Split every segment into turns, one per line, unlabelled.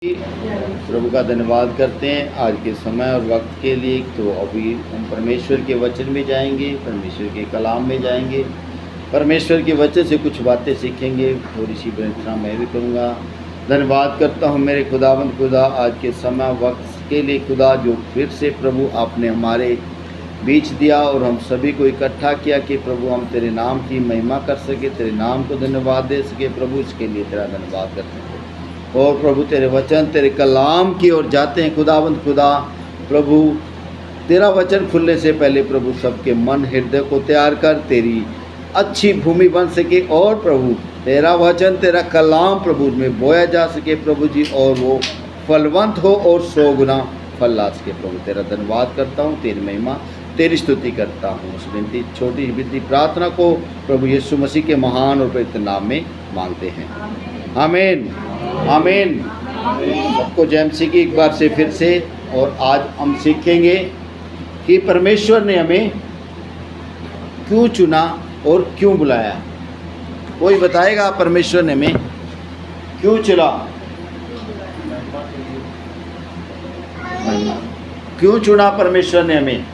प्रभु का धन्यवाद करते हैं आज के समय और वक्त के लिए। तो अभी हम परमेश्वर के वचन में जाएंगे, परमेश्वर के कलाम में जाएंगे, परमेश्वर के वचन से कुछ बातें सीखेंगे। थोड़ी सी प्रार्थना मैं भी करूँगा। धन्यवाद करता हूँ मेरे खुदावंद खुदा आज के समय वक्त के लिए खुदा, जो फिर से प्रभु आपने हमारे बीच दिया और हम सभी को इकट्ठा किया कि प्रभु हम तेरे नाम की महिमा कर सके, तेरे नाम को धन्यवाद दे सके। प्रभु इसके लिए तेरा धन्यवाद करते हैं। और प्रभु तेरे वचन तेरे कलाम की ओर जाते हैं खुदावंद खुदा। प्रभु तेरा वचन खुलने से पहले प्रभु सबके मन हृदय को तैयार कर, तेरी अच्छी भूमि बन सके और प्रभु तेरा वचन तेरा कलाम प्रभु में बोया जा सके प्रभु जी, और वो फलवंत हो और 100 गुना फल ला सके। प्रभु तेरा धन्यवाद करता हूँ, तेरी महिमा तेरी स्तुति करता हूँ। उस विनती छोटी विनती प्रार्थना को प्रभु यीशु मसीह के महान और पवित्र नाम में मांगते हैं, आमीन आमीन। सबको जय मसीह की एक बार से फिर से। और आज हम सीखेंगे कि परमेश्वर ने हमें क्यों चुना और क्यों बुलाया। कोई बताएगा परमेश्वर ने हमें क्यों चुना, क्यों चुना परमेश्वर ने हमें?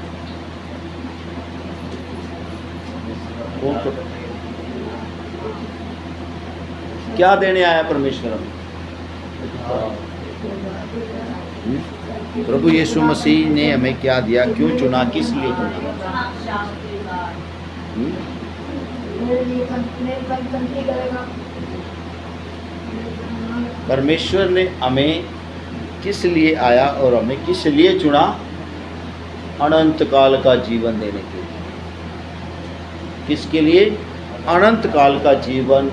क्या देने आया परमेश्वर हमें? प्रभु यीशु मसीह ने हमें क्या दिया, क्यों चुना, किस लिए चुना? परमेश्वर ने हमें किस लिए आया और हमें किस लिए चुना? अनंत काल का जीवन देने के लिए। किसके लिए? अनंत काल का जीवन,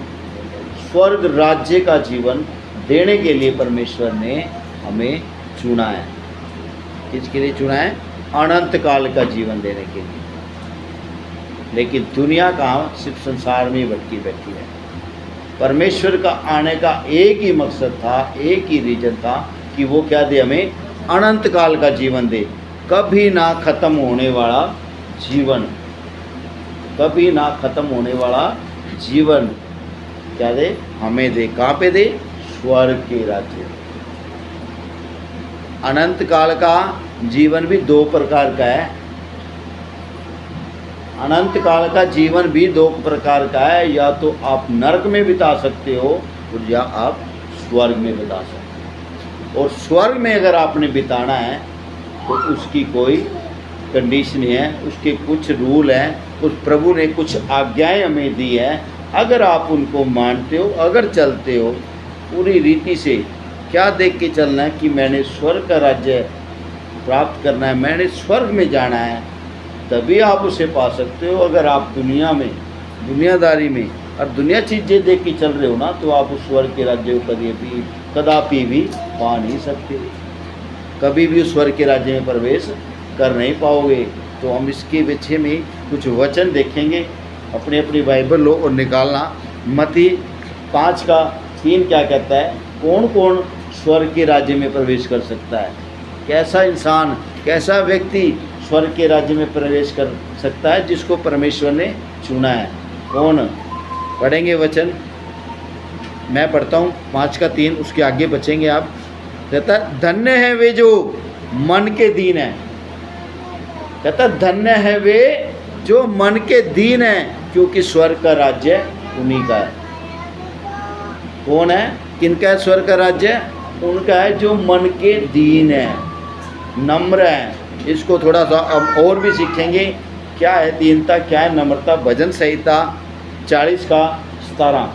स्वर्ग राज्य का जीवन देने के लिए परमेश्वर ने हमें चुना है। किसके लिए चुना है? अनंत काल का जीवन देने के लिए। लेकिन दुनिया कहाँ, सिर्फ संसार में ही भटकी बैठी है। परमेश्वर का आने का एक ही मकसद था, एक ही रीजन था कि वो क्या दे? हमें अनंत काल का जीवन दे, कभी ना खत्म होने वाला जीवन, कभी ना खत्म होने वाला जीवन क्या दे? हमें दे। कहाँ पे दे? स्वर्ग के राज्य। अनंत काल का जीवन भी 2 प्रकार का है। अनंत काल का जीवन भी 2 प्रकार का है, या तो आप नरक में बिता सकते हो और या आप स्वर्ग में बिता सकते हो। और स्वर्ग में अगर आपने बिताना है तो उसकी कोई कंडीशन है, उसके कुछ रूल हैं, उस प्रभु ने कुछ आज्ञाएं हमें दी है। अगर आप उनको मानते हो, अगर चलते हो पूरी रीति से, क्या देख के चलना है कि मैंने स्वर्ग का राज्य प्राप्त करना है, मैंने स्वर्ग में जाना है, तभी आप उसे पा सकते हो। अगर आप दुनिया में, दुनियादारी में और दुनिया चीज़ें देख के चल रहे हो ना, तो आप उस स्वर्ग के राज्य को कदापि भी पा नहीं सकते, कभी भी उस स्वर्ग के राज्य में प्रवेश कर नहीं पाओगे। तो हम इसके पीछे में कुछ वचन देखेंगे। अपनी अपनी बाइबल लो और निकालना। मत्ती 5:3 क्या कहता है? कौन कौन स्वर्ग के राज्य में प्रवेश कर सकता है? कैसा इंसान, कैसा व्यक्ति स्वर्ग के राज्य में प्रवेश कर सकता है? जिसको परमेश्वर ने चुना है। कौन? पढ़ेंगे वचन, मैं पढ़ता हूँ 5:3, उसके आगे बचेंगे आप। कहता है धन्य है वे जो मन के दीन है। कहता धन्य है वे जो मन के दीन है, क्योंकि स्वर्ग का राज्य उन्हीं का है। कौन है? किनका है स्वर्ग का राज्य? उनका है जो मन के दीन है, नम्र है। इसको थोड़ा सा अब और भी सीखेंगे, क्या है दीनता, क्या है नम्रता। भजन संहिता 40:17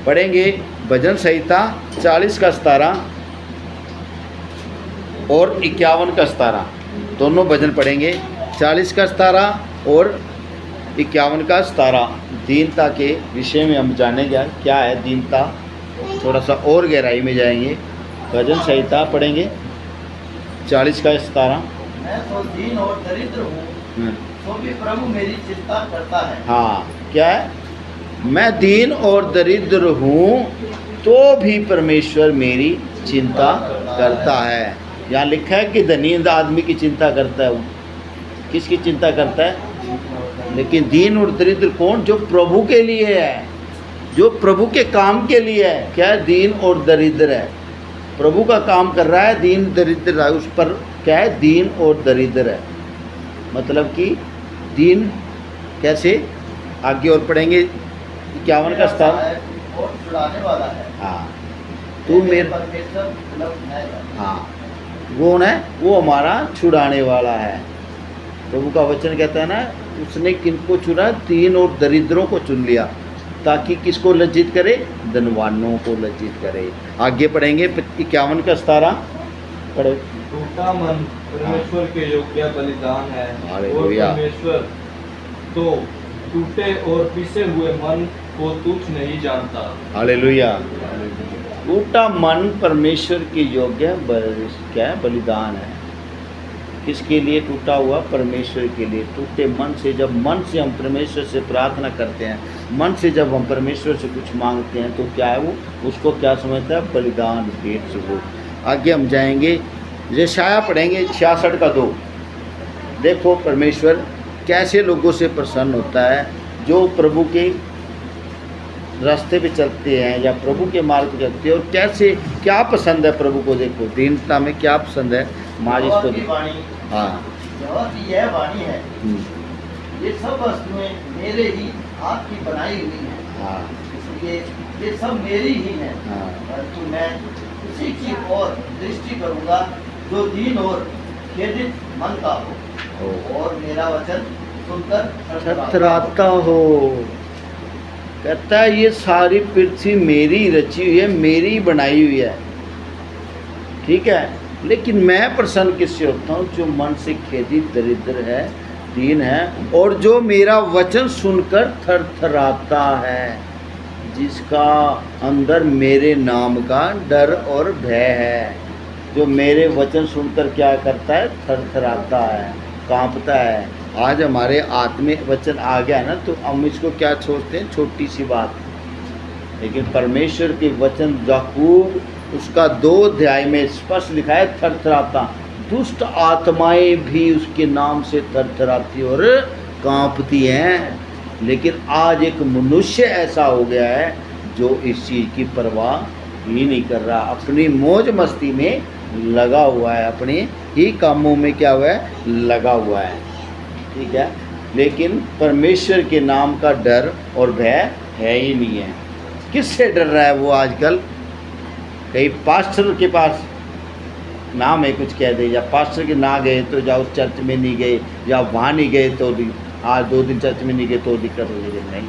पढ़ेंगे। भजन संहिता 40:17 और 51:17 दोनों भजन पढ़ेंगे। 40:17 और 51:17 दीनता के विषय में हम जानेंगे क्या है दीनता। थोड़ा सा और गहराई में जाएंगे। भजन संहिता पढ़ेंगे 40:17।
मैं तो दीन और दरिद्र हूँ, तो भी प्रभु मेरी चिंता करता है।
हाँ, क्या है? मैं दीन और दरिद्र हूँ तो भी परमेश्वर मेरी चिंता करता है। यहाँ लिखा है कि धनी आदमी की चिंता करता है। वो किसकी चिंता करता है? लेकिन दीन और दरिद्र कौन? जो प्रभु के लिए है, जो प्रभु के काम के लिए है। क्या है? दीन और दरिद्र है। प्रभु का काम कर रहा है, दीन दरिद्र है, उस पर क्या है, दीन और दरिद्र है। मतलब कि दीन कैसे, आगे और पढ़ेंगे 51 का स्थान।
और छुड़ाने वाला है।
हाँ, तू मेरे
परमेश्वर उपलब्ध है।
हाँ, कौन है, वो हमारा छुड़ाने वाला है। प्रभु का वचन कहता है ना, उसने किनको चुना, दीन और दरिद्रों को चुन लिया, ताकि किसको लज्जित करे, धनवानों को लज्जित करे। आगे पढ़ेंगे 51 का 17 पढ़े।
टूटा मन परमेश्वर के योग्य बलिदान है, और
हालेलुया।
परमेश्वर तो टूटे और पिसे हुए मन को तुच्छ नहीं जानता।
हालेलुया। टूटा मन परमेश्वर के योग्य क्या है, बलिदान है। किसके लिए टूटा हुआ, परमेश्वर के लिए। टूटे मन से, जब मन से हम परमेश्वर से प्रार्थना करते हैं, मन से जब हम परमेश्वर से कुछ मांगते हैं, तो क्या है वो, उसको क्या समझता है, बलिदान, भेंट स्वरूप। आगे हम जाएंगे, यशाया पढ़ेंगे 66 का 2। देखो परमेश्वर कैसे लोगों से प्रसन्न होता है, जो प्रभु के रास्ते पे चलते हैं या प्रभु के मार्ग पे चलते हैं, और कैसे क्या पसंद है प्रभु को। देखो दीनता में क्या पसंद है, माँ
यहोवा
इसको
की वाणी,
हाँ,
यहोवा की यह वाणी है, ये सब वस्तुएं मेरे ही हाथ की बनाई हुई हैं,
हाँ,
इसलिए ये सब मेरी ही हैं।
हाँ,
परंतु मैं उसी की ओर दृष्टि करूंगा जो दीन और खेदित मन का हो, और मेरा वचन सुनकर
थरथराता हो। कहता है ये सारी पृथ्वी मेरी रची हुई है, मेरी बनाई हुई है, ठीक है। लेकिन मैं प्रसन्न किससे होता हूँ, जो मन से खेदित, दरिद्र है, दीन है, और जो मेरा वचन सुनकर थरथराता है, जिसका अंदर मेरे नाम का डर और भय है। जो मेरे वचन सुनकर क्या करता है, थरथराता है, कांपता है। आज हमारे आत्मिक वचन आ गया ना, तो हम इसको क्या सोचते हैं, छोटी सी बात। लेकिन परमेश्वर के वचन, याकूब उसका 2 अध्याय में स्पष्ट लिखा है, थरथराता, दुष्ट आत्माएं भी उसके नाम से थरथराती और कांपती हैं। लेकिन आज एक मनुष्य ऐसा हो गया है जो इस चीज़ की परवाह ही नहीं कर रहा, अपनी मौज मस्ती में लगा हुआ है, अपने ही कामों में क्या हुआ है, लगा हुआ है, ठीक है। लेकिन परमेश्वर के नाम का डर और भय है ही नहीं है। किससे डर रहा है वो आजकल, कहीं पास्टर के पास नाम है कुछ कह दे, या पास्टर के ना गए तो, या उस चर्च में नहीं गए, या वहाँ नहीं गए तो आज 2 दिन चर्च में नहीं गए तो दिक्कत हो गई। नहीं,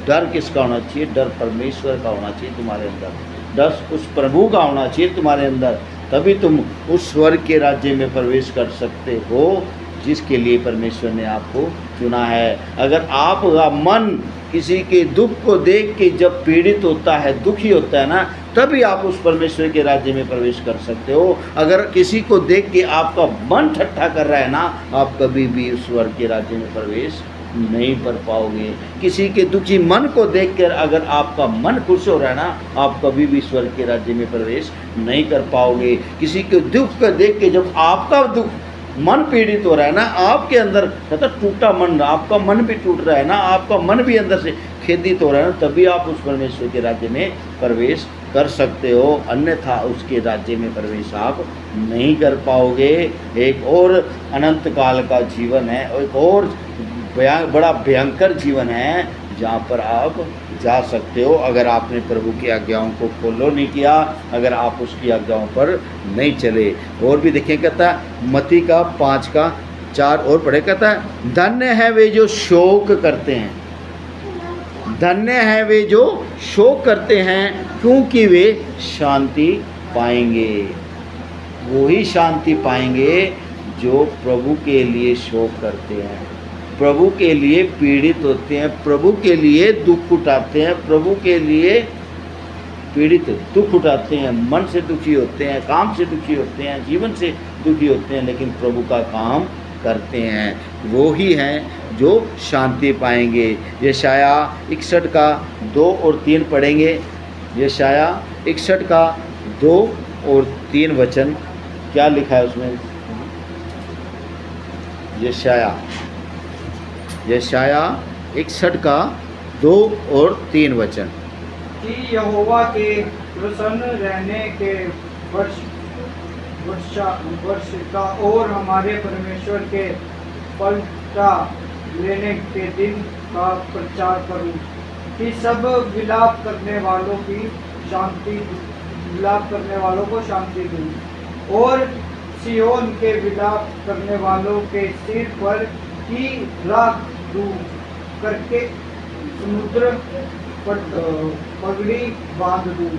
डर किसका होना चाहिए, डर परमेश्वर का होना चाहिए तुम्हारे अंदर, डर उस प्रभु का होना चाहिए तुम्हारे अंदर, तभी तुम उस स्वर्ग के राज्य में प्रवेश कर सकते हो जिसके लिए परमेश्वर ने आपको चुना है। अगर आपका मन किसी के दुख को देख के जब पीड़ित होता है, दुखी होता है ना, तभी आप उस परमेश्वर के राज्य में प्रवेश कर सकते हो। अगर किसी को देख के आपका मन ठट्ठा कर रहा है ना, आप कभी भी उस स्वर्ग के राज्य में प्रवेश नहीं कर पाओगे। किसी के दुखी मन को देखकर अगर आपका मन खुश हो रहा है ना, आप कभी भी स्वर्ग के राज्य में प्रवेश नहीं कर पाओगे। किसी के दुख को देख के जब आपका दुख मन पीड़ित हो रहा है ना, आपके अंदर कहता टूटा मन, आपका मन भी टूट रहा है ना, आपका मन भी अंदर से खेदित हो रहा है ना, तभी आप उस परमेश्वर के राज्य में प्रवेश कर सकते हो, अन्यथा उसके राज्य में प्रवेश आप नहीं कर पाओगे। एक और अनंत काल का जीवन है, एक और बड़ा भयंकर जीवन है जहाँ पर आप जा सकते हो अगर आपने प्रभु की आज्ञाओं को फॉलो नहीं किया, अगर आप उसकी आज्ञाओं पर नहीं चले। और भी देखें, कहता है मत्ती का 5 का 4 और पढ़े, कहता है धन्य है वे जो शोक करते हैं, धन्य है वे जो शोक करते हैं, क्योंकि वे शांति पाएंगे। वो ही शांति पाएंगे जो प्रभु के लिए शोक करते हैं, प्रभु के लिए पीड़ित होते हैं, प्रभु के लिए दुख उठाते हैं, प्रभु के लिए पीड़ित दुख उठाते हैं, मन से दुखी होते हैं, काम से दुखी होते हैं, जीवन से दुखी होते हैं, लेकिन प्रभु का काम करते हैं। वो ही हैं जो शांति पाएंगे। यशाया 61 का 2 और 3 पढ़ेंगे। यशाया 61 का 2 और 3 वचन क्या लिखा है उसमें? यशाया 61 का 2 और 3 वचन।
कि यहोवा के प्रसन्न रहने के वर्ष का और हमारे परमेश्वर के पलटा लेने के दिन का प्रचार करूं कि सब विलाप करने वालों को शांति दूं और सियोन के विलाप करने वालों के सिर पर की राख दूं करके समुद्र पगड़ी बांध दूं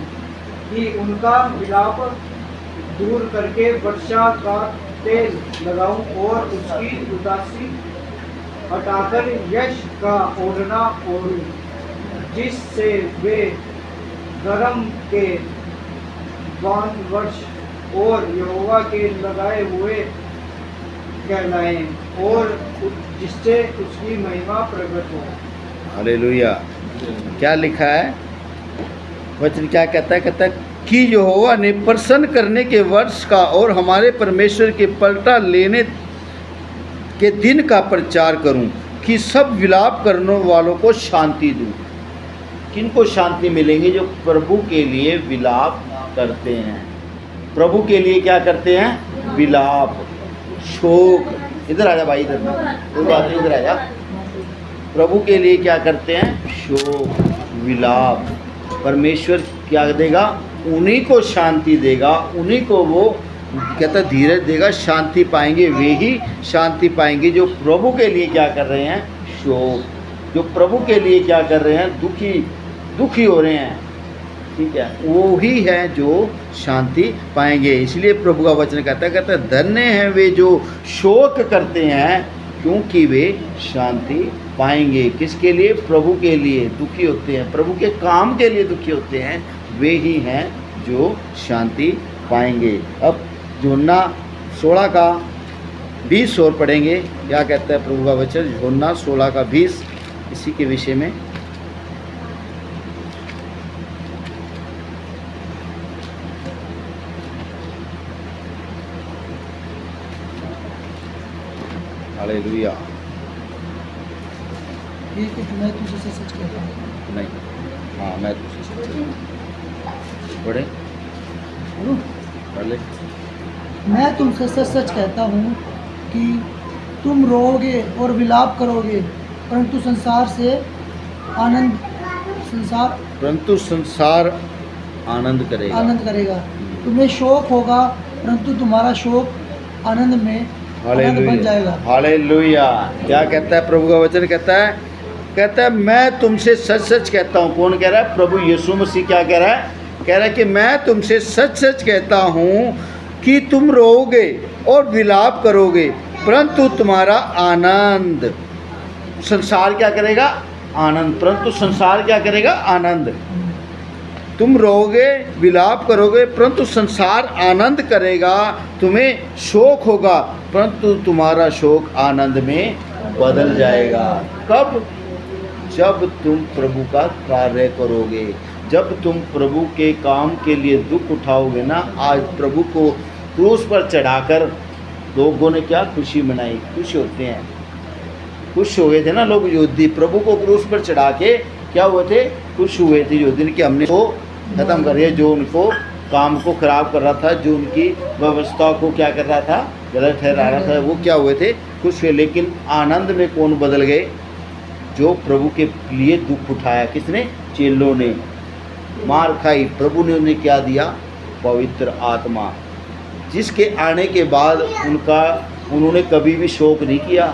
कि उनका विलाप दूर करके वर्षा का तेल लगाऊं और उसकी उदासी हटाकर यश का ओढ़ना ओढ़ूं जिससे वे गरम के वर्ष और यहोवा के लगाए हुए कहलाएं और जिससे उसकी महिमा प्रकट हो।
हालेलुया। क्या लिखा है वचन, क्या कहता है? कहता है कि यहोवा ने प्रसन्न करने के वर्ष का और हमारे परमेश्वर के पलटा लेने के दिन का प्रचार करूं कि सब विलाप करने वालों को शांति दूं। किनको शांति मिलेंगी? जो प्रभु के लिए विलाप करते हैं। प्रभु के लिए क्या करते हैं? विलाप, शोक। इधर आजा भाई, इधर कोई बात नहीं, इधर आजा। प्रभु के लिए क्या करते हैं? शोक, विलाप। परमेश्वर क्या देगा? उन्हीं को शांति देगा, उन्हीं को वो कहता धीरज देगा, शांति पाएंगे। वे ही शांति पाएंगे जो प्रभु के लिए क्या कर रहे हैं? शोक। जो प्रभु के लिए क्या कर रहे हैं? दुखी हो रहे हैं, ठीक है, वो ही है जो शांति पाएंगे। इसलिए प्रभु का वचन कहता है धन्य हैं वे जो शोक करते हैं क्योंकि वे शांति पाएंगे। किसके लिए? प्रभु के लिए दुखी होते हैं, प्रभु के काम के लिए दुखी होते हैं, वे ही हैं जो शांति पाएंगे। अब यूहन्ना 16 का 20 और पढ़ेंगे। क्या कहता है प्रभु का वचन? यूहन्ना 16 का 20 इसी के विषय में। हालेलुया।
मैं तुझसे सच कहता हूँ।
नहीं, हाँ, मैं तुझसे सच कहता हूँ। पढ़े पढ़ ले।
मैं तुमसे सच सच कहता हूँ कि तुम रोओगे और विलाप करोगे, परंतु संसार आनंद करेगा। तुम्हें शोक होगा, परंतु तुम्हारा शोक आनंद में बन जाएगा।
हालेलुया। क्या कहता है प्रभु का वचन? कहता है मैं तुमसे सच सच कहता हूँ। कौन कह रहा है? प्रभु यीशु मसीह क्या कह रहा है? कह रहा है कि मैं तुमसे सच सच कहता हूँ कि तुम रोओगे और विलाप करोगे, परंतु तुम्हारा आनंद, संसार क्या करेगा? आनंद। परंतु संसार क्या करेगा? आनंद। तुम रोओगे, विलाप करोगे, परंतु संसार आनंद करेगा। तुम्हें शोक होगा, परंतु तुम्हारा शोक आनंद में बदल जाएगा। कब? जब तुम प्रभु का कार्य करोगे, जब तुम प्रभु के काम के लिए दुख उठाओगे ना। आज प्रभु को क्रूस पर चढ़ाकर लोगों ने क्या खुशी मनाई? खुश होते हैं, खुश हो गए थे ना लोग। योद्धी प्रभु को क्रूस पर चढ़ा के क्या हुए थे? खुश हुए थे योद्धी कि हमने वो खत्म कर दिया, जो उनको काम को खराब कर रहा था, जो उनकी व्यवस्था को क्या कर रहा था? गलत ठहरा रहा था। वो क्या हुए थे? खुश हुए। लेकिन आनंद में कौन बदल गए? जो प्रभु के लिए दुख उठाया। किसने? चेलों ने। मार खाई, प्रभु ने उन्हें क्या दिया? पवित्र आत्मा, जिसके आने के बाद उन्होंने कभी भी शोक नहीं किया।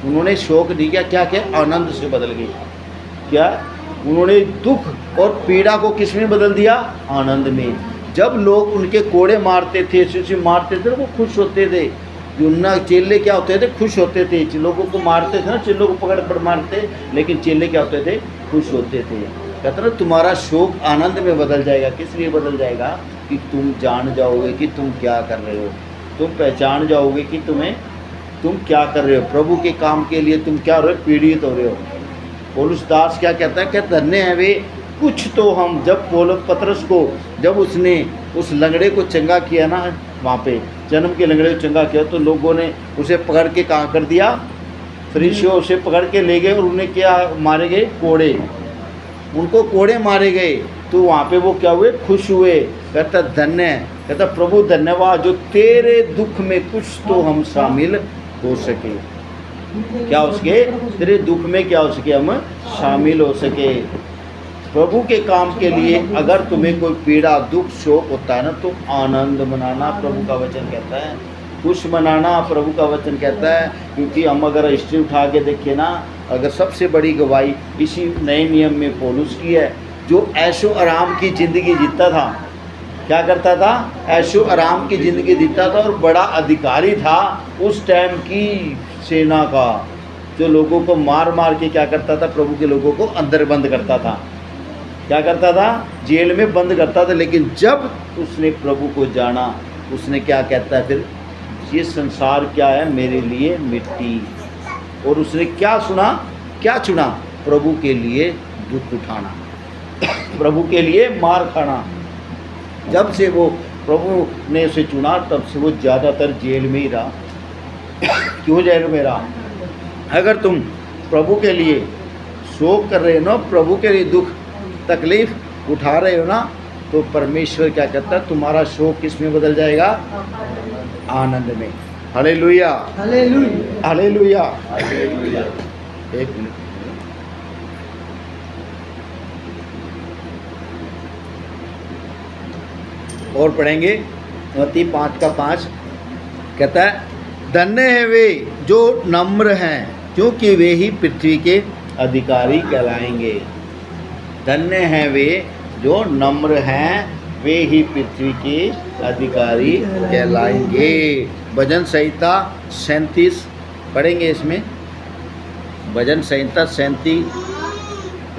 उन्होंने शोक नहीं किया। क्या क्या? आनंद से बदल गए। क्या? उन्होंने दुख और पीड़ा को किस में बदल दिया? आनंद में। जब लोग उनके कोड़े मारते थे, शिशु मारते थे, वो खुश होते थे। यूहन्ना चेले क्या होते थे? खुश होते थे। लोगों को मारते थे ना, चेलों को पकड़ पकड़ मारते, लेकिन चेले क्या होते थे? खुश होते थे। कहते ना तुम्हारा शोक आनंद में बदल जाएगा। किस लिए बदल जाएगा? कि तुम जान जाओगे कि तुम क्या कर रहे हो, तुम पहचान जाओगे कि तुम क्या कर रहे हो। प्रभु के काम के लिए तुम क्या हो रहे हो? पीड़ित हो रहे हो। पौलुस दास क्या कहता है? कहते धन्य है वे कुछ तो हम। जब पतरस को जब उसने उस लंगड़े को चंगा किया ना, वहाँ पे जन्म के लंगड़े को चंगा किया, तो लोगों ने उसे पकड़ के कहाँ कर दिया? फरीसियों उसे पकड़ के ले गए और उन्हें क्या मारे गए? कोड़े। उनको कोड़े मारे गए। तो वहाँ पे वो क्या हुए? खुश हुए। कहता धन्य है, कहता प्रभु धन्यवाद जो तेरे दुख में कुछ तो हम शामिल हो सके। क्या हो सके? तेरे दुख में क्या हो सके? हम शामिल हो सके। प्रभु के काम के लिए अगर तुम्हें कोई पीड़ा दुख शोक होता है ना, तो आनंद मनाना, प्रभु का वचन कहता है, खुश मनाना, प्रभु का वचन कहता है। क्योंकि हम अगर हिस्ट्री उठा के देखें ना, अगर सबसे बड़ी गवाही इसी नए नियम में पौलुस की है, जो ऐशो आराम की ज़िंदगी जीता था। क्या करता था? ऐशो आराम की ज़िंदगी जीता था, और बड़ा अधिकारी था उस टाइम की सेना का, जो लोगों को मार मार के क्या करता था? प्रभु के लोगों को अंदर बंद करता था। क्या करता था? जेल में बंद करता था। लेकिन जब उसने प्रभु को जाना, उसने क्या कहता है फिर? ये संसार क्या है? मेरे लिए मिट्टी। और उसने क्या सुना? क्या चुना? प्रभु के लिए दुख उठाना, प्रभु के लिए मार खाना। जब से वो प्रभु ने उसे चुना, तब से वो ज़्यादातर जेल में ही रहा। क्यों जेल में रहा? अगर तुम प्रभु के लिए शोक कर रहे हो ना, प्रभु के लिए दुख तकलीफ उठा रहे हो ना, तो परमेश्वर क्या कहता है? तुम्हारा शोक किस में बदल जाएगा? आनंद में। Hallelujah,
hallelujah,
hallelujah.
हालेलुया।
एक मिनट, और पढ़ेंगे। मत्ती 5:5 कहता है, धन्य है वे जो नम्र हैं, क्योंकि वे ही पृथ्वी के अधिकारी कहलाएंगे। धन्य हैं वे जो नम्र हैं, वे ही पृथ्वी के अधिकारी कहलाएंगे। भजन संहिता 37 पढ़ेंगे। इसमें भजन संहिता 37,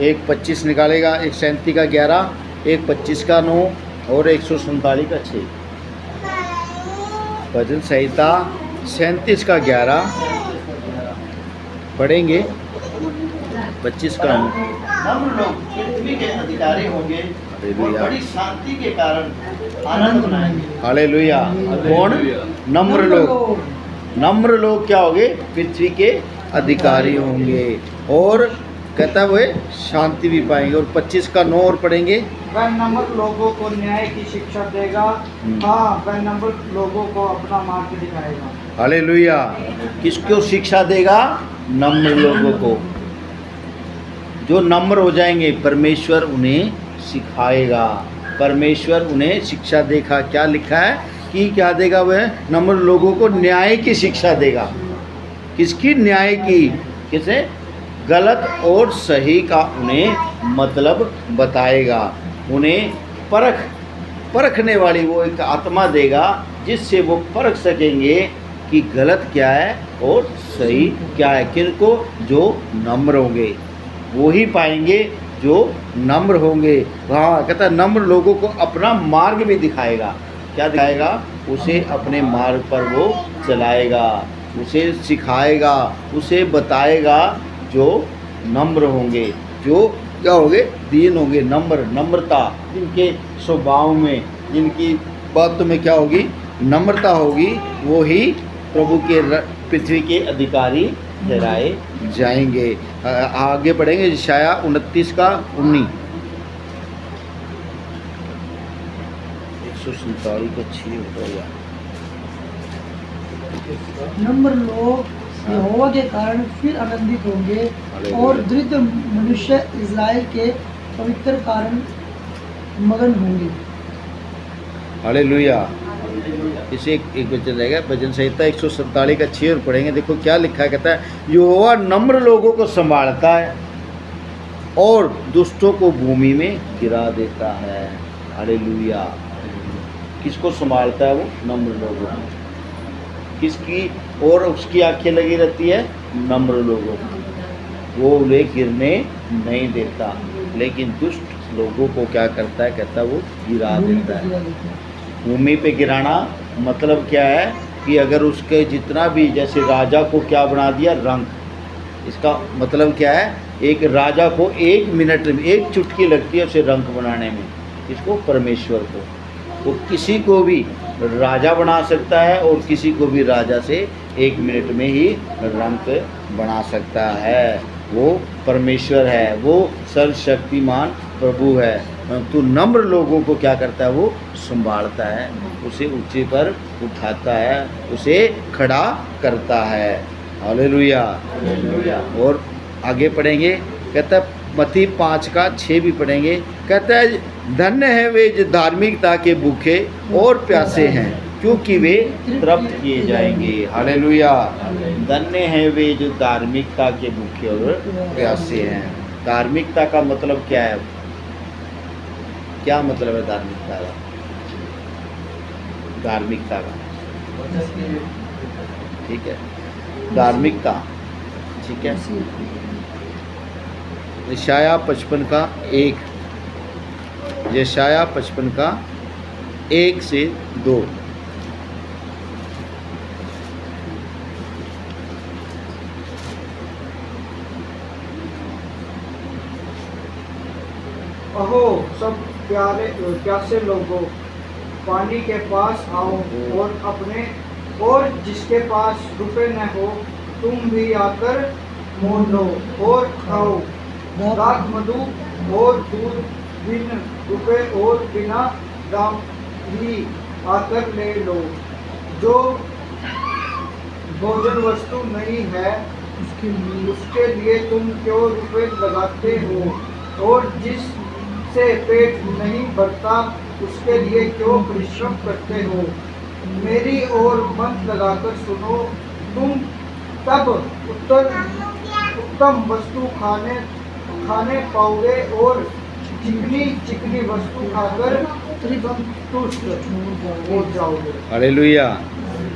एक 25 निकालेगा, एक 37 का 11, एक 25 का 9 और 147 का 6। भजन संहिता 37 का 11 पढ़ेंगे, 25 का 9।
नम्र लोग पृथ्वी के अधिकारी होंगे और
हालेलुया।
बड़ी शांति के कारण आनंद मनाएंगे।
हालेलुया। कौन? नम्र लोग। नम्र लोग क्या होंगे? पृथ्वी के अधिकारी होंगे, और कहता है वे शांति भी पाएंगे। और 25 का 9 और पढ़ेंगे।
वह नम्र लोगों को न्याय की शिक्षा देगा। हाँ, वह नम्र लोगों को अपना मार्ग दिखाएगा।
हालेलुया। किसको शिक्षा देगा? नम्र लोगों को। जो नम्र हो जाएंगे, परमेश्वर उन्हें सिखाएगा, परमेश्वर उन्हें शिक्षा देगा। क्या लिखा है कि क्या देगा? वह नम्र लोगों को न्याय की शिक्षा देगा। किसकी? न्याय की। किसे? गलत और सही का उन्हें मतलब बताएगा। उन्हें परखने वाली वो एक आत्मा देगा, जिससे वो परख सकेंगे कि गलत क्या है और सही क्या है। किनको? जो नम्र होंगे, वो ही पाएंगे जो नम्र होंगे। हाँ, कहता है नम्र लोगों को अपना मार्ग भी दिखाएगा। क्या दिखाएगा? उसे अपने मार्ग पर वो चलाएगा, उसे सिखाएगा, उसे बताएगा। जो नम्र होंगे, जो क्या होंगे? दीन होंगे, नम्र, नम्रता, जिनके स्वभाव में, जिनकी बातों में क्या होगी? नम्रता होगी, वो ही प्रभु के पृथ्वी के अधिकारी ठहराए जाएंगे। आगे बढ़ेंगे। यशाया 29 का 19, 147 का 6 हो गया।
नम्र लोग यहोवा के कारण फिर आनंदित होंगे, और दृढ़ मनुष्य इज़राइल के पवित्र कारण मगन होंगे।
हालेलुया। इसे एक वचन रहेगा। भजन संहिता 147 का 6 और पढ़ेंगे। देखो क्या लिखा है। कहता है, यहोवा नम्र लोगों को संभालता है और दुष्टों को भूमि में गिरा देता है। हालेलुया। किसको संभालता है? वो नम्र लोगों को। किसकी? और उसकी आंखें लगी रहती है नम्र लोगों को। वो उन्हें गिरने नहीं देता, लेकिन दुष्ट लोगों को क्या करता है? कहता है वो गिरा देता है। भूमि पे गिराना मतलब क्या है? कि अगर उसके जितना भी, जैसे राजा को क्या बना दिया? रंक। इसका मतलब क्या है? एक राजा को 1 मिनट में, 1 चुटकी लगती है उसे रंक बनाने में। इसको? परमेश्वर को। वो किसी को भी राजा बना सकता है, और किसी को भी राजा से 1 मिनट में ही रंक बना सकता है। वो परमेश्वर है, वो सर्वशक्तिमान प्रभु है। तो नम्र लोगों को क्या करता है, वो संभालता है, उसे ऊंचे पर उठाता है, उसे खड़ा करता है। हालेलुया। और आगे पढ़ेंगे, कहता है मत्ती 5:6 भी पढ़ेंगे। कहता है धन्य है वे जो धार्मिकता के भूखे और प्यासे हैं, क्योंकि वे तृप्त किए जाएंगे। हालेलुया। धन्य है वे जो धार्मिकता के भूखे और प्यासे हैं। धार्मिकता का मतलब क्या है? क्या मतलब है धार्मिकता का? धार्मिकता का, ठीक है, धार्मिकता, ठीक है। यशाया 55:1, यशाया 55:1 से 2।
अहो सब प्यासे लोगों, पानी के पास आओ और जिसके पास रुपए न हो, तुम भी आकर मोल लो और खाओ। दाख मधु और दूध बिन रुपए और बिना दाम ही आकर ले लो। जो भोजन वस्तु नहीं है उसके लिए तुम क्यों रुपए लगाते हो, और जिससे पेट नहीं भरता उसके लिए क्यों परिश्रम करते हो। मेरी ओर मन लगाकर सुनो, तुम तब उत्तम वस्तु खाने पाओगे और चिकनी चिकनी वस्तु खाकर तुष्ट हो जाओगे।
Hallelujah,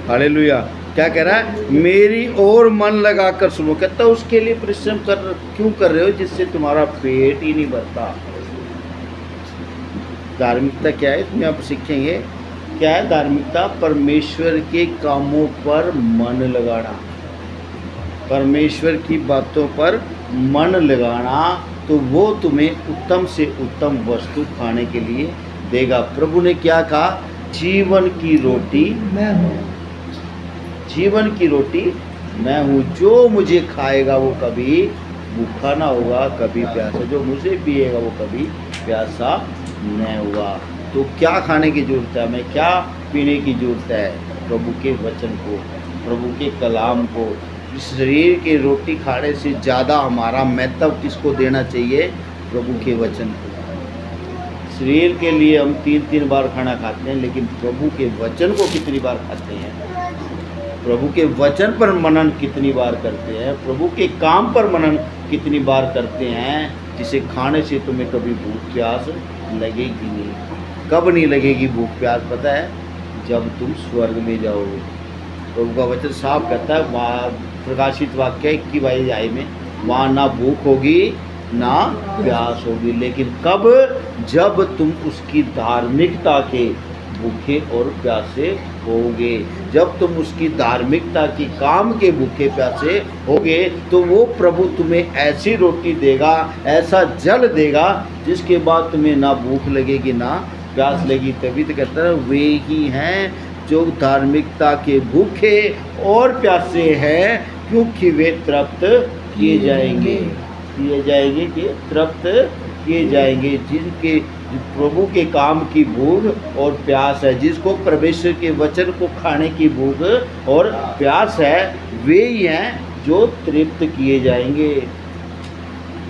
hallelujah. क्या कह रहा है? मेरी ओर मन लगाकर सुनो। कहता है उसके लिए परिश्रम क्यों कर रहे हो जिससे तुम्हारा पेट ही नहीं भरता। धार्मिकता क्या है इसमें आप सीखेंगे। क्या है धार्मिकता? परमेश्वर के कामों पर मन लगाना, परमेश्वर की बातों पर मन लगाना, तो वो तुम्हें उत्तम से उत्तम वस्तु खाने के लिए देगा। प्रभु ने क्या कहा? जीवन की रोटी
मैं हूँ,
जीवन की रोटी मैं हूँ। जो मुझे खाएगा वो कभी भूखा ना होगा, कभी प्यासा। जो मुझे पिएगा वो कभी प्यासा नहीं होगा। तो क्या खाने की जरूरत है हमें? क्या पीने की जरूरत है? प्रभु के वचन को, प्रभु के कलाम को। इस शरीर की रोटी खाने से ज़्यादा हमारा महत्व किसको देना चाहिए? प्रभु के वचन को। शरीर के लिए हम 3-3 बार खाना खाते हैं, लेकिन प्रभु के वचन को कितनी बार खाते हैं? प्रभु के वचन पर मनन कितनी बार करते हैं? प्रभु के काम पर मनन कितनी बार करते हैं? जिसे खाने से तुम्हें कभी भूख प्यास लगेगी नहीं। कब नहीं लगेगी भूख प्यास पता है? जब तुम स्वर्ग में जाओगे। प्रभु का वचन साफ कहता है, वहाँ प्रकाशित वाक्य 21 में, वहाँ ना भूख होगी ना प्यास होगी। लेकिन कब? जब तुम उसकी धार्मिकता के भूखे और प्यासे होगे। जब तुम उसकी धार्मिकता की काम के भूखे प्यासे होगे, तो वो प्रभु तुम्हें ऐसी रोटी देगा, ऐसा जल देगा, जिसके बाद तुम्हें ना भूख लगेगी ना प्यास लगेगी। तभी तो कहता है वे ही हैं जो धार्मिकता के भूखे और प्यासे हैं, क्योंकि वे तृप्त किए जाएंगे। किए जाएंगे कि तृप्त किए जाएंगे। जिनके प्रभु के काम की भूख और प्यास है, जिसको परमेश्वर के वचन को खाने की भूख और प्यास है, वे ही हैं जो तृप्त किए जाएंगे।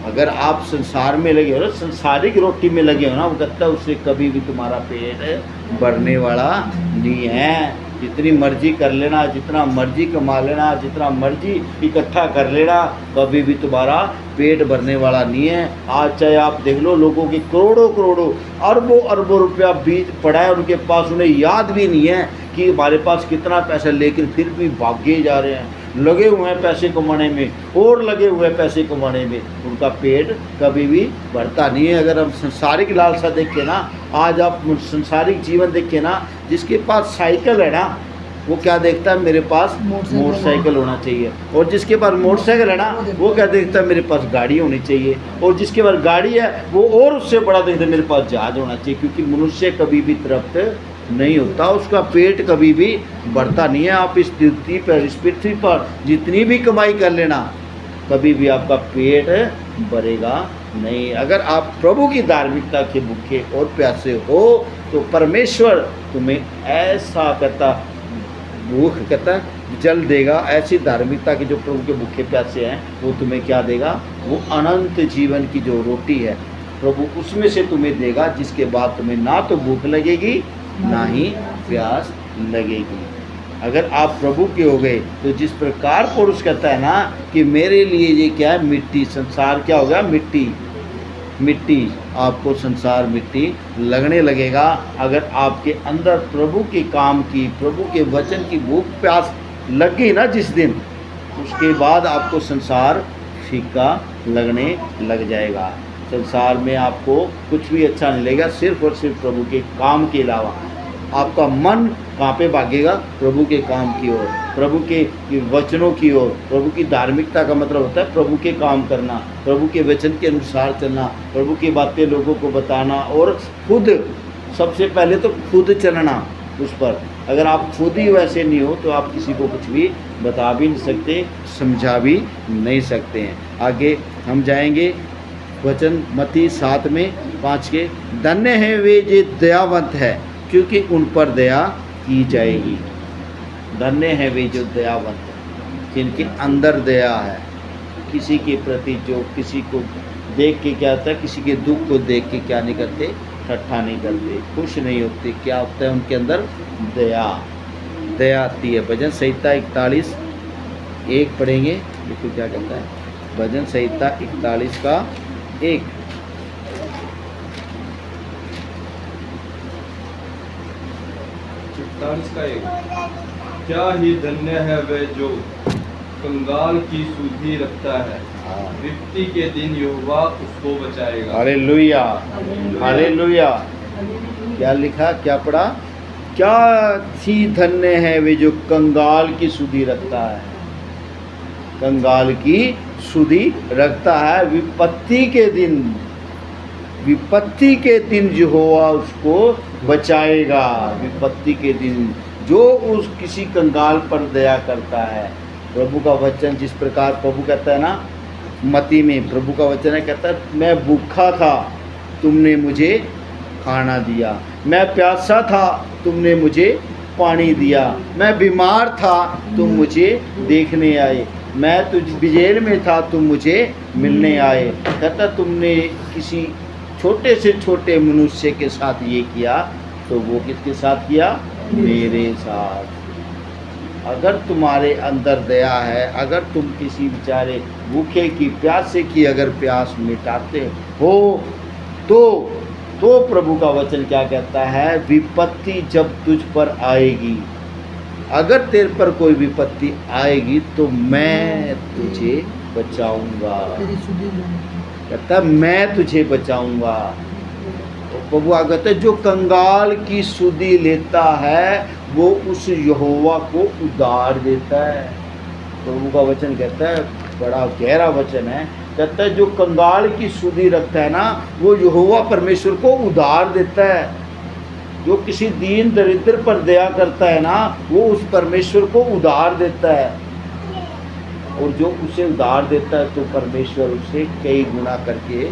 अगर आप संसार में लगे हो ना, संसारिक रोटी में लगे हो ना, वो कहता है उससे कभी भी तुम्हारा पेट भरने वाला नहीं है। जितनी मर्जी कर लेना, जितना मर्जी कमा लेना, जितना मर्जी इकट्ठा कर लेना, कभी भी तुम्हारा पेट भरने वाला नहीं है। आज चाहे आप देख लो, लोगों के करोड़ों करोड़ों अरबों अरबों रुपया बीच पड़ा है उनके पास, उन्हें याद भी नहीं है कि हमारे पास कितना पैसा, लेकिन फिर भी भागे जा रहे हैं, लगे हुए हैं पैसे कमाने में और लगे हुए हैं पैसे कमाने में। उनका पेट कभी भी भरता नहीं है। अगर हम संसारिक लालसा देखें ना, आज आप संसारिक जीवन देखें ना, जिसके पास साइकिल है ना, वो क्या देखता है? मेरे पास मोटरसाइकिल होना चाहिए। और जिसके पास मोटरसाइकिल है ना, वो क्या देखता है? मेरे पास गाड़ी होनी चाहिए। और जिसके पास गाड़ी है वो और उससे बड़ा देखता है, मेरे पास जहाज होना चाहिए। क्योंकि मनुष्य कभी भी तृप्त नहीं होता, उसका पेट कभी भी बढ़ता नहीं है। आप इस पृथ्वी पर जितनी भी कमाई कर लेना, कभी भी आपका पेट भरेगा नहीं। अगर आप प्रभु की धार्मिकता के भूखे और प्यासे हो तो परमेश्वर तुम्हें ऐसा कहता भूख कहता जल देगा, ऐसी धार्मिकता के जो प्रभु के भूखे प्यासे हैं वो तुम्हें क्या देगा, वो अनंत जीवन की जो रोटी है प्रभु उसमें से तुम्हें देगा, जिसके बाद तुम्हें ना तो भूख लगेगी ना ही प्यास लगेगी। अगर आप प्रभु के हो गए तो जिस प्रकार पुरुष कहता है ना कि मेरे लिए ये क्या है, मिट्टी, संसार क्या हो गया, मिट्टी मिट्टी, आपको संसार मिट्टी लगने लगेगा। अगर आपके अंदर प्रभु के काम की, प्रभु के वचन की भूख प्यास लगी ना जिस दिन, उसके बाद आपको संसार फीका लगने लग जाएगा। संसार में आपको कुछ भी अच्छा नहीं लगेगा, सिर्फ और सिर्फ प्रभु के काम के अलावा। आपका मन कहाँ पे भागेगा, प्रभु के काम की ओर, प्रभु के वचनों की ओर। प्रभु की धार्मिकता का मतलब होता है प्रभु के काम करना, प्रभु के वचन के अनुसार चलना, प्रभु की बातें लोगों को बताना और खुद सबसे पहले तो खुद चलना उस पर। अगर आप खुद ही वैसे नहीं हो तो आप किसी को कुछ भी बता भी नहीं सकते, समझा भी नहीं सकते हैं। आगे हम जाएंगे वचन मत्ती 7 में 5 के, धन्य है वे जो दयावंत है क्योंकि उन पर दया की जाएगी। धन्य है वे जो दयावंत है, जिनके अंदर दया है, किसी के प्रति जो किसी को देख के क्या होता है, किसी के दुख को देख के क्या नहीं करते, ठट्ठा नहीं करते, खुश नहीं होते। क्या होता है उनके अंदर, दया, दया आती है। भजन संहिता 41 1 पढ़ेंगे, देखो क्या कहता है भजन संहिता 41 का 1।
क्या ही धन्य है वह जो कंगाल की सुधि रखता है, विपत्ति के दिन यहोवा उसको बचाएगा।
Hallelujah, hallelujah. क्या लिखा, क्या पढ़ा, क्या ही धन्य है वे जो कंगाल की सुधि रखता है, कंगाल की सुधि रखता है। विपत्ति के दिन, विपत्ति के दिन यहोवा उसको बचाएगा। विपत्ति के दिन जो उस किसी कंगाल पर दया करता है। प्रभु का वचन जिस प्रकार प्रभु कहता है ना मत्ती में, प्रभु का वचन है, कहता है मैं भूखा था तुमने मुझे खाना दिया, मैं प्यासा था तुमने मुझे पानी दिया, मैं बीमार था तुम मुझे देखने आए, मैं तुझ जेल में था तुम मुझे मिलने आए। कहता तुमने किसी छोटे से छोटे मनुष्य के साथ ये किया तो वो किसके साथ किया, मेरे साथ। अगर तुम्हारे अंदर दया है, अगर तुम किसी बेचारे भूखे की प्यासे की अगर प्यास मिटाते हो तो प्रभु का वचन क्या कहता है, विपत्ति जब तुझ पर आएगी, अगर तेरे पर कोई विपत्ति आएगी तो मैं तुझे बचाऊंगा। कहता है मैं तुझे बचाऊंगा। प्रभु आगत है जो कंगाल की सुधि लेता है वो उस यहोवा को उधार देता है। प्रभु का वचन कहता है, बड़ा गहरा वचन है, कहता है जो कंगाल की सुधि रखता है ना वो यहोवा परमेश्वर को उधार देता है। जो किसी दीन दरिद्र पर दया करता है ना वो उस परमेश्वर को उधार देता है, और जो उसे उधार देता है तो परमेश्वर उसे कई गुना करके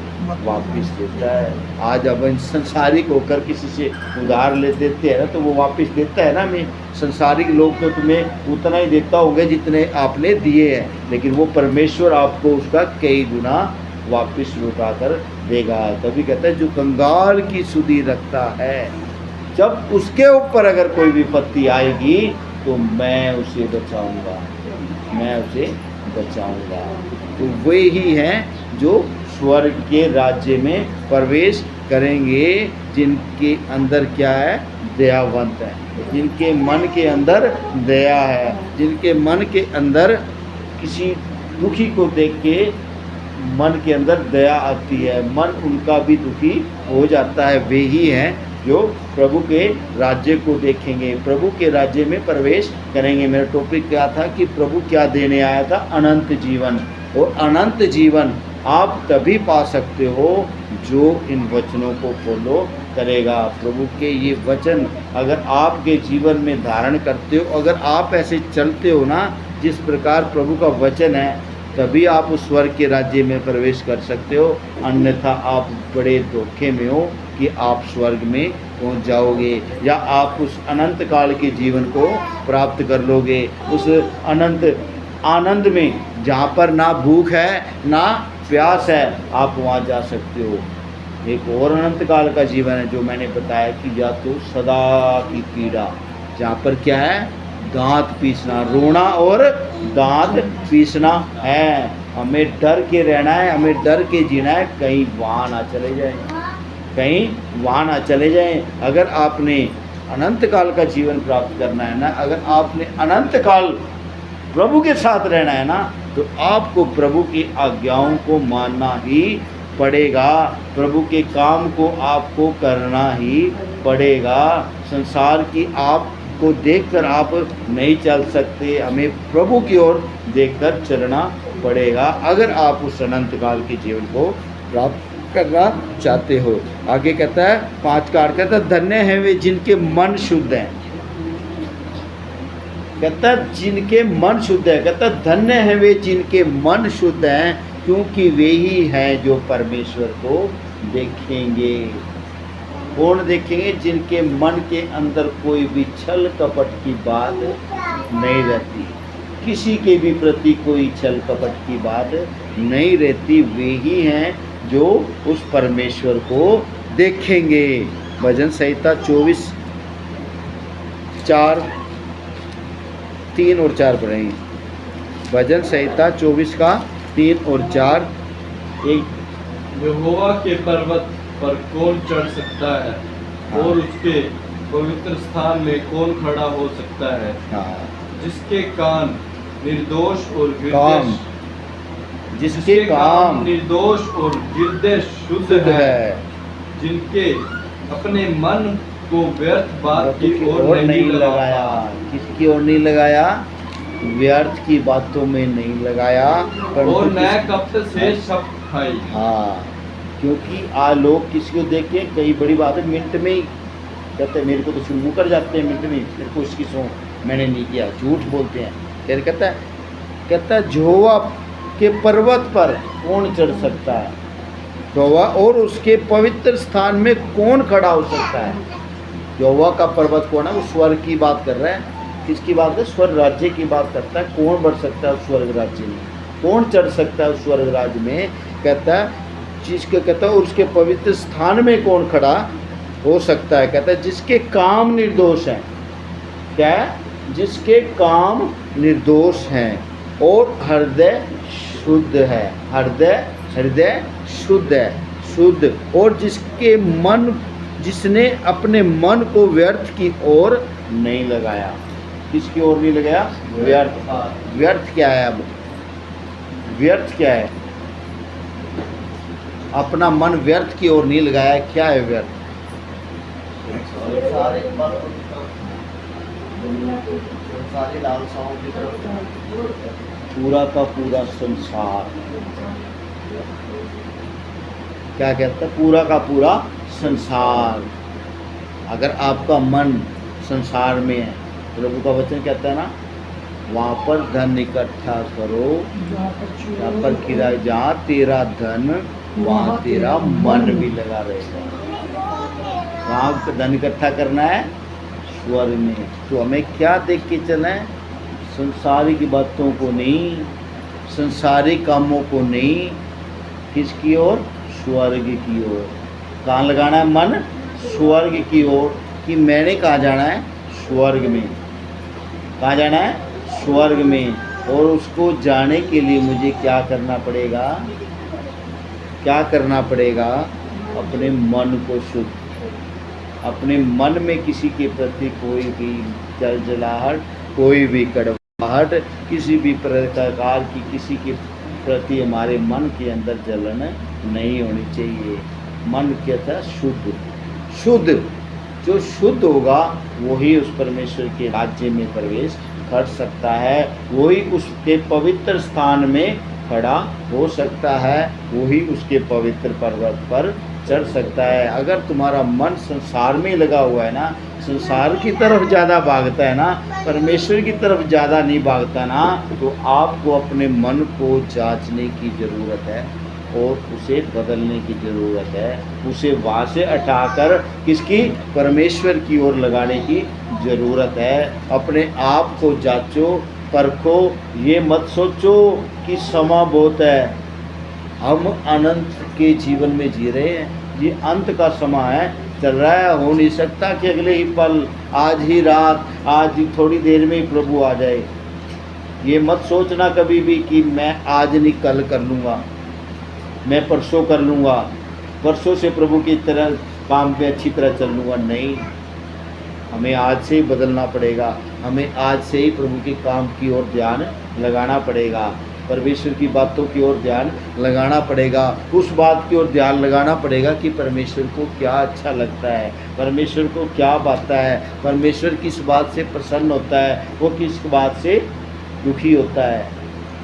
वापस देता है। आज अब संसारिक होकर किसी से उधार ले देते हैं ना तो वो वापस देता है ना। मैं संसारिक लोग तो तुम्हें उतना ही देता होगा जितने आपने दिए हैं, लेकिन वो परमेश्वर आपको उसका कई गुना वापस लौटा कर देगा। तभी कहता है जो कंगाल की सुधि रखता है, जब उसके ऊपर अगर कोई विपत्ति आएगी तो मैं उसे बचाऊंगा, मैं उसे बचाऊंगा। तो वे ही हैं जो स्वर्ग के राज्य में प्रवेश करेंगे, जिनके अंदर क्या है, दयावंत है, जिनके मन के अंदर दया है, जिनके मन के अंदर किसी दुखी को देख के मन के अंदर दया आती है, मन उनका भी दुखी हो जाता है। वे ही हैं जो प्रभु के राज्य को देखेंगे, प्रभु के राज्य में प्रवेश करेंगे। मेरा टॉपिक क्या था कि प्रभु क्या देने आया था, अनंत जीवन। और अनंत जीवन आप तभी पा सकते हो जो इन वचनों को फॉलो करेगा। प्रभु के ये वचन अगर आपके जीवन में धारण करते हो, अगर आप ऐसे चलते हो ना जिस प्रकार प्रभु का वचन है, तभी आप उस स्वर्ग के राज्य में प्रवेश कर सकते हो, अन्यथा आप बड़े धोखे में हो कि आप स्वर्ग में पहुंच जाओगे या आप उस अनंत काल के जीवन को प्राप्त कर लोगे, उस अनंत आनंद में जहाँ पर ना भूख है ना प्यास है, आप वहाँ जा सकते हो। एक और अनंत काल का जीवन है जो मैंने बताया कि या तो सदा की पीड़ा, जहाँ पर क्या है, दांत पीसना, रोना और दांत पीसना है। हमें डर के रहना है, हमें डर के जीना है, कहीं वहाँ ना चले जाए, कहीं वहाँ ना चले जाएं। अगर आपने अनंत काल का जीवन प्राप्त करना है ना, अगर आपने अनंत काल प्रभु के साथ रहना है ना, तो आपको प्रभु की आज्ञाओं को मानना ही पड़ेगा, प्रभु के काम को आपको करना ही पड़ेगा। संसार की आपको देखकर आप नहीं चल सकते, हमें प्रभु की ओर देखकर चलना पड़ेगा अगर आप उस अनंत काल के जीवन को प्राप्त करना चाहते हो। आगे कहता है 5 का अर्थ कहता है धन्य हैं वे जिनके मन शुद्ध हैं। कहता है जिनके मन शुद्ध है, कहता है धन्य हैं वे जिनके मन शुद्ध हैं, क्योंकि वे ही हैं जो परमेश्वर को देखेंगे। कौन देखेंगे? जिनके मन के अंदर कोई भी छल कपट की बात नहीं रहती, किसी के भी प्रति कोई छल कपट की बात नहीं रहती, वे ही हैं जो उस परमेश्वर को देखेंगे। भजन संहिता 24 4 3 और 4 पढ़ेंगे। भजन संहिता 24 का 3 और 4।
यहोवा के पर्वत पर कौन चढ़ सकता है और उसके पवित्र स्थान में कौन खड़ा हो सकता है? जिसके कान निर्दोष और हृदय
जिसके काम
निर्दोष और हृदय शुद्ध है, जिनके अपने मन को व्यर्थ बात की ओर नहीं लगाया।
किसकी ओर नहीं लगाया? व्यर्थ की बातों में नहीं लगाया,
और न कपट से शब्द खाई।
हाँ, क्योंकि आज लोग किसी को देख के कई बड़ी बात है मिनट में ही कहते हैं, मेरे को तो शुरू कर जाते हैं मिनट में, मेरे को उसकी सो मैंने नहीं किया, झूठ बोलते हैं। फिर कहता है यहोवा के पर्वत पर कौन चढ़ सकता है, यहोवा और उसके पवित्र स्थान में कौन खड़ा हो सकता है। यहोवा का पर्वत कौन है? वो स्वर्ग की बात कर रहा है। किसकी बात है? स्वर्ग राज्य की बात करता है। कौन बढ़ सकता है उस स्वर्ग राज्य में, कौन चढ़ सकता है उस स्वर्ग राज्य में? कहता है जिसके, कहता है उसके पवित्र स्थान में कौन खड़ा हो सकता है। कहता है जिसके काम निर्दोष हैं। क्या है? जिसके काम निर्दोष हैं और हृदय शुद्ध है। हृदय शुद्ध है, शुद्ध, और जिसने अपने मन को व्यर्थ की ओर नहीं लगाया। किसकी ओर नहीं लगाया? व्यर्थ। व्यर्थ क्या है? अब व्यर्थ क्या है? अपना मन व्यर्थ की ओर नहीं लगाया। क्या है व्यर्थ?
सारी लालसाओं की तरफ
पूरा का पूरा संसार। क्या कहता है? पूरा का पूरा संसार। अगर आपका मन संसार में है, प्रभु का वचन कहता है ना, वहाँ पर धन इकट्ठा करो, जहाँ पर किराया, जहाँ तेरा धन वहाँ तेरा मन भी लगा रहेगा। वहाँ धन इकट्ठा करना है स्वर्ग में। तो हमें क्या देख के चलना है? संसारिक बातों को नहीं, संसारिक कामों को नहीं, किसकी ओर? स्वर्ग की ओर। कहाँ लगाना है मन? स्वर्ग की ओर। कि मैंने कहाँ जाना है? स्वर्ग में। कहाँ जाना है? स्वर्ग में। और उसको जाने के लिए मुझे क्या करना पड़ेगा? क्या करना पड़ेगा? अपने मन को शुद्ध, अपने मन में किसी के प्रति कोई भी जलजलाहट, कोई भी कड़वाहट, किसी भी प्रकार की किसी के प्रति हमारे मन के अंदर जलन नहीं होनी चाहिए। मन कहता है शुद्ध। शुद्ध, जो शुद्ध होगा वही उस परमेश्वर के राज्य में प्रवेश कर सकता है, वही उसके पवित्र स्थान में खड़ा हो सकता है, वही उसके पवित्र पर्वत पर चढ़ सकता है। अगर तुम्हारा मन संसार में लगा हुआ है ना, संसार की तरफ ज़्यादा भागता है ना, परमेश्वर की तरफ ज़्यादा नहीं भागता ना, तो आपको अपने मन को जांचने की ज़रूरत है और उसे बदलने की ज़रूरत है। उसे वहाँ से हटाकर किसकी, परमेश्वर की ओर लगाने की ज़रूरत है। अपने आप को जांचो, परखो, ये मत सोचो कि समा बहुत है। हम अनंत के जीवन में जी रहे हैं, ये अंत का समा है, चल रहा है। हो नहीं सकता कि अगले ही पल, आज ही रात, आज ही थोड़ी देर में ही प्रभु आ जाए। ये मत सोचना कभी भी कि मैं आज नहीं कल कर लूँगा, मैं परसों कर लूँगा, परसों से प्रभु की तरह काम पे अच्छी तरह चल लूँगा। नहीं, हमें आज से ही बदलना पड़ेगा। हमें आज से ही प्रभु के काम की ओर ध्यान लगाना पड़ेगा, परमेश्वर की बातों की ओर ध्यान लगाना पड़ेगा। उस बात की ओर ध्यान लगाना पड़ेगा कि परमेश्वर को क्या अच्छा लगता है, परमेश्वर को क्या भाता है, परमेश्वर किस बात से प्रसन्न होता है, वो किस बात से दुखी होता है।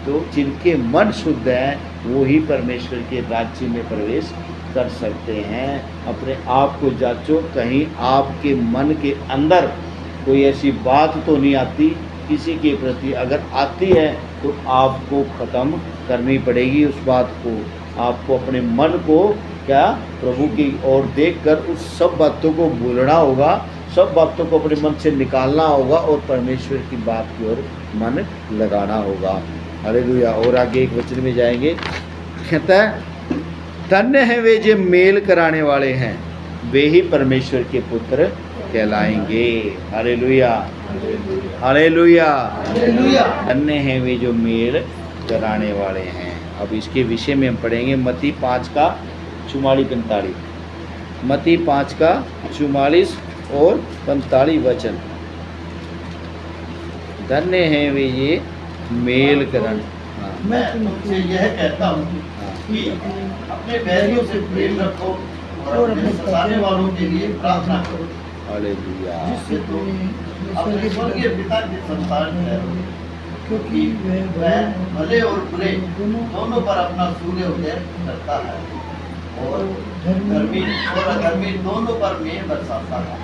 तो जिनके मन शुद्ध हैं वो ही परमेश्वर के राज्य में प्रवेश कर सकते हैं। अपने आप को जांचो, कहीं आपके मन के अंदर कोई ऐसी बात तो नहीं आती किसी के प्रति। अगर आती है तो आपको ख़त्म करनी पड़ेगी उस बात को। आपको अपने मन को क्या, प्रभु की ओर देखकर उस सब बातों को भूलना होगा, सब बातों को अपने मन से निकालना होगा और परमेश्वर की बात की ओर मन लगाना होगा। हालेलुया। और आगे एक वचन में जाएंगे, कहता है धन्य है वे जो मेल कराने वाले हैं, वे ही परमेश्वर के पुत्र कहलाएंगे। Hallelujah, hallelujah. धन्य है वे जो मेल कराने वाले हैं। अब इसके विषय में हम पढ़ेंगे मत्ती 5 का 44-45, मत्ती 5 का 44 और 45 वचन। धन्य है वे ये मेल करण।
मैं तुमसे यह कहता हूँ कि अपने बैरियों से प्रेम रखो और अपने सताने वालों के लिए प्रार्थना करो,
हालेलुया।
जिससे तुम अपने स्वर्गीय पिता की संतान ठहरो, क्योंकि वह भले और बुरे दोनों पर अपना सूर्य उदय करता है और धर्मी और अधर्मी दोनों पर मेघ बरसाता है।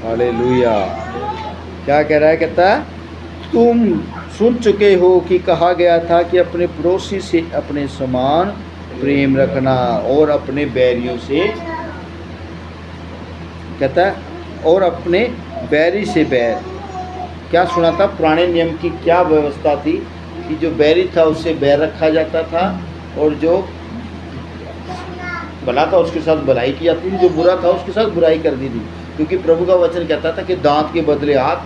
हालेलुया। क्या कह रहा है, कहता है तुम सुन चुके हो कि कहा गया था कि अपने पड़ोसी से अपने समान प्रेम रखना और अपने बैरियों से, कहता है और अपने बैरी से बैर। क्या सुना था, पुराने नियम की क्या व्यवस्था थी कि जो बैरी था उससे बैर रखा जाता था और जो भला था उसके साथ भलाई की जाती थी, जो बुरा था उसके साथ बुराई कर दी थी। क्योंकि प्रभु का वचन कहता था कि दांत के बदले हाथ,